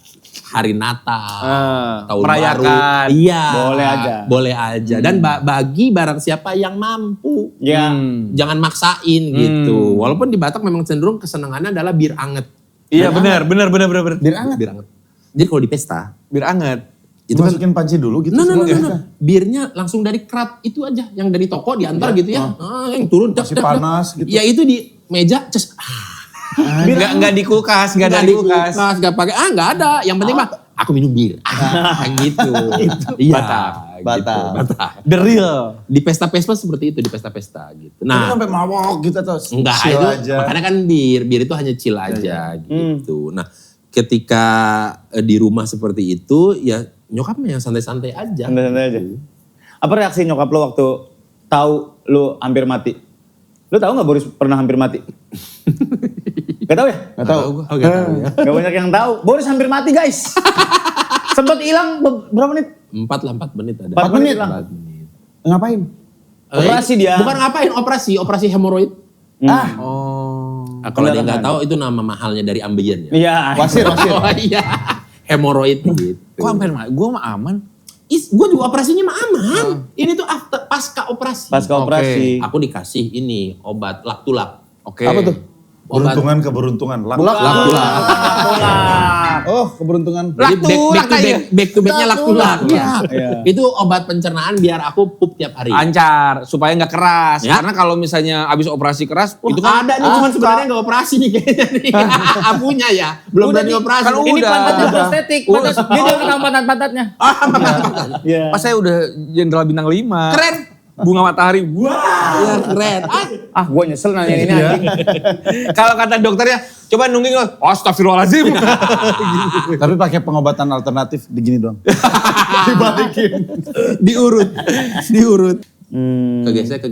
hari Natal, tahun merayakan. baru. Iya. Boleh aja. Boleh aja. Dan bagi barang siapa yang mampu. Ya. Jangan maksain gitu. Walaupun di Batak memang cenderung kesenangannya adalah bir anget. Iya benar. Bir anget. Bir anget. Jadi kalau di pesta, Bir anget. itu kan Masukin panci dulu gitu. No. Birnya langsung dari kerat itu aja, yang dari toko diantar gitu ya. Yang turun Masih panas gitu. Ya itu di meja, ces. Nggak di kulkas, nggak ada di kulkas. Nggak pakai, nggak ada. Yang penting mah aku minum bir. Gitu. Iya. Batak. Batak. The real. Di pesta-pesta seperti itu, di pesta-pesta gitu. Tapi Nah, sampai mabok gitu atau enggak chill itu aja. makanya kan bir itu hanya chill aja gitu. Nah, ketika di rumah seperti itu ya nyokapnya yang santai-santai aja. Santai-santai aja. Apa reaksi nyokap lo waktu tahu lu hampir mati? Lu tahu nggak Boris pernah hampir mati? Gak tahu ya? Gak tahu. Gak banyak yang tahu. Boris hampir mati guys. Sempet hilang berapa menit? 4 menit ada. 4 menit hilang. 4 menit. Ngapain? Operasi dia. Bukan ngapain, operasi hemoroid. Oh. Kalau dia nggak tahu itu nama mahalnya dari ambeien ya. Iya. Wasir. Oh iya, hemoroid gitu. Kok hampir gue mah aman? Gue juga operasinya mah aman. Ini tuh pasca operasi. Pasca operasi. Aku dikasih ini obat laktulak. Oke. Apa tuh? Obat Keberuntungan. laktulak. Oh, keberuntungan. Back to backnya laktulak. Ya. Iya. Itu obat pencernaan biar aku pup tiap hari. Lancar, supaya nggak keras. Ya. Karena kalau misalnya abis operasi keras, Wah, itu kan ada nih, cuman sebenarnya nggak operasi nih kayaknya nih. Apunya ya, belum berani operasi. kan Ini udah. pantatnya prostetik. Dia jangan kenal pantat-pantatnya. Iya. Pas saya udah jenderal bintang 5. Keren. Bunga matahari. Wah. Ya keren. Gue nyesel nanya ini anjing. Kalau kata dokternya, coba nungging lo. Astagfirullahaladzim. Tapi pakai pengobatan alternatif begini doang. Diurut. Kegesek.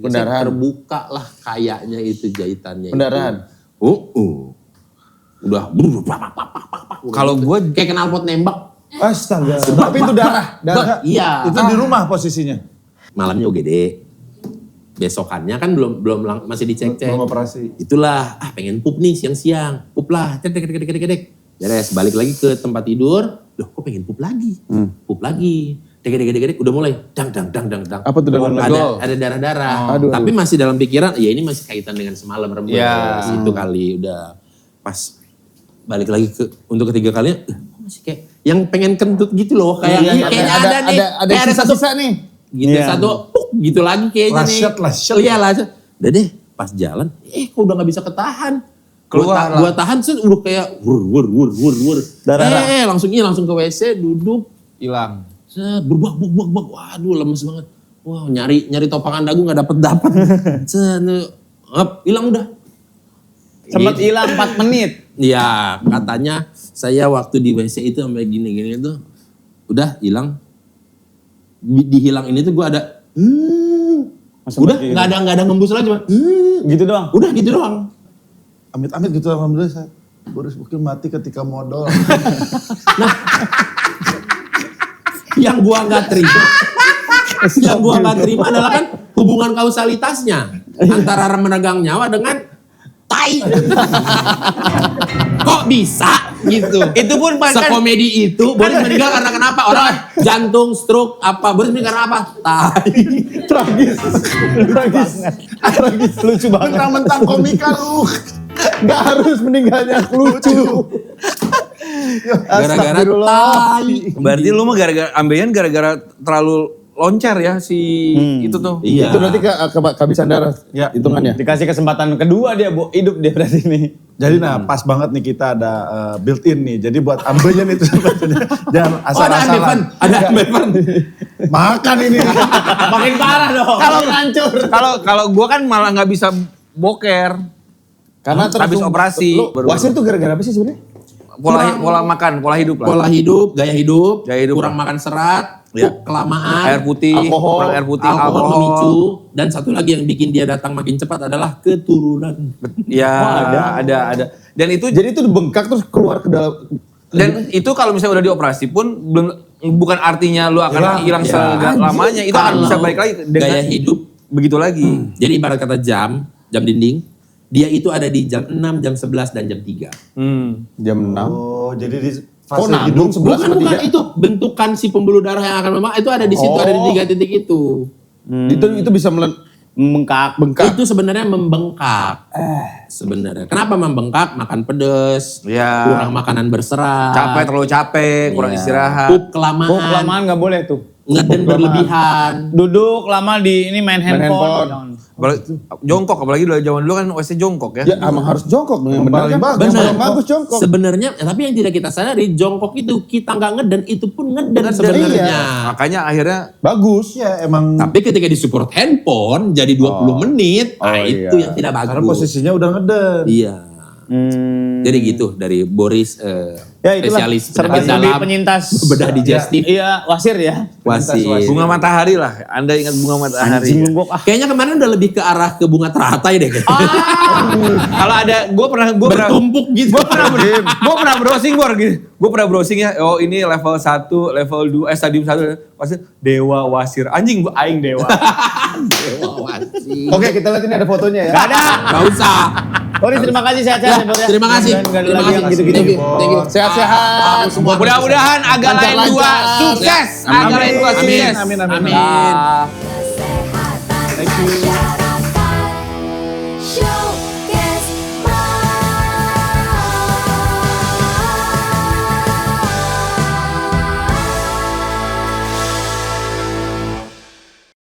Pendarahan. Terbuka lah kayaknya itu jahitannya. Pendarahan. Udah. Kalau gue kayak knalpot nembak. Astaga. Tapi itu darah. Iya. Itu di rumah posisinya. Malamnya UGD. Besokannya kan belum masih dicek-cek. Belum operasi. Itulah, pengen pup nih siang-siang. Pup lah, cedek. Beres, balik lagi ke tempat tidur. Loh, kok pengen pup lagi? Pup lagi. Dek, udah mulai. Dang. Apa tuh dengan Ada darah-darah. Tapi masih dalam pikiran, ya ini masih kaitan dengan semalam rembes. Ya. Itu kali udah pas balik lagi untuk ketiga kalinya, kok masih kayak yang pengen kentut gitu loh. Kayak kayaknya ada nih. Ada Kayak satu sisa-sisa nih. gitu satu gitu lagi kayaknya nih. Lasyat. Oh iya lasyat. Udah deh pas jalan kok udah gak bisa ketahan. Keluar Gua tahan set udah kayak wur. Darah. Langsung ke WC duduk hilang. set buak. Waduh lemes banget. Wah nyari topangan dagu gak dapet. Set hilang udah. Sempat hilang 4 menit. Iya katanya saya waktu di WC itu sampai gini itu udah hilang. Dihilang ini tuh gue ada udah nggak ada ngembus lagi cuma Gitu doang. udah gitu doang. Amit-amit gitu alhamdulillah saya. Boris mungkin mati ketika modal. Yang gua nggak terima adalah kan hubungan kausalitasnya antara menegang nyawa dengan tai. Kok bisa gitu? Itu pun kan sekomedi itu Boris meninggal karena kenapa? Orang jantung, stroke, apa? Boris meninggal karena apa? Tai. Tragis. Lucu banget. Mentang-mentang komika lu. Gak harus meninggalnya lucu. Gara-gara tai. Berarti lu mah gara-gara terlalu loncar ya si itu tuh. Iya. Itu berarti kehabisan darah Ya. hitungannya. Dikasih kesempatan kedua dia hidup dia berarti nih. Jadi pas banget nih kita ada built in nih. Jadi buat ambeien itu jangan Oh ada asal-asalan. Ambevan. Makan ini. Makin parah dong. Kalau hancur. Kalau gua kan malah nggak bisa boker. Karena Habis operasi. Wasir tuh gara-gara apa sih sebenarnya? Pola makan, pola hidup lah. Pola hidup, gaya hidup, kurang lah. makan serat, Ya. kelamaan, Air putih, alkohol, alkohol memicu, dan satu lagi yang bikin dia datang makin cepat adalah keturunan. Ya, ada. Dan itu Jadi itu bengkak terus keluar ke dalam. dan itu kalau misalnya udah dioperasi pun bukan artinya lu akan hilang selamanya. Itu akan bisa balik lagi dengan Gaya hidup. begitu lagi. Jadi ibarat kata jam dinding, dia itu ada di jam 6, jam 11, dan jam 3. Jam 6. Oh, jadi di Kok fase nabung hidup. 11 sama Bukan 3? itu bentukan si pembuluh darah yang akan memang itu ada di situ, ada di 3 titik itu. Itu bisa Bengkak. Itu sebenarnya membengkak. Sebenarnya. Kenapa membengkak? Makan pedes, Ya. kurang makanan berserat, Terlalu capek, kurang istirahat. pup kelamaan, Kelamaan nggak boleh tuh. ngeden berlebihan. Duduk lama di ini main handphone. Apalagi dulu zaman dulu kan WC jongkok ya. Ya emang harus jongkok dong yang benar kan? Paling Yang bagus jongkok. Sebenarnya, tapi yang tidak kita sadari, jongkok itu kita nggak ngeden, itu pun ngeden sebenarnya. Makanya akhirnya Bagus. Ya emang Tapi ketika disupport handphone jadi 20 menit, Oh, itu iya. yang tidak bagus. karena posisinya udah ngeden. Iya. Jadi gitu dari Boris Ya, itulah. spesialis Serba penyakit Lebih dalam, penyintas. bedah digestif, Iya, wasir ya. wasit. Bunga matahari lah. Anda ingat bunga matahari? Anjing lu gua. Kayaknya kemarin udah lebih ke arah ke bunga teratai deh. Kalau ada, gue pernah Bertumpuk gitu. gue pernah browsing gitu. Gue pernah browsing ya. Oh ini level 1, level 2, stadium 1. Pasti Dewa Wasir. Anjing gue aing Dewa. Dewa wasit. Oke, kita lihat ini ada fotonya ya. Gak ada. Gak usah. Boris terima kasih sehat-sehat ya Boris. Terima kasih. Gak ada Terima lagi yang kasih. gitu-gitu. Thank you. Sehat-sehat. Mudah-mudahan agak lain 2 sukses. Agak lain 2 sukses. Amin. Amin. Thank you.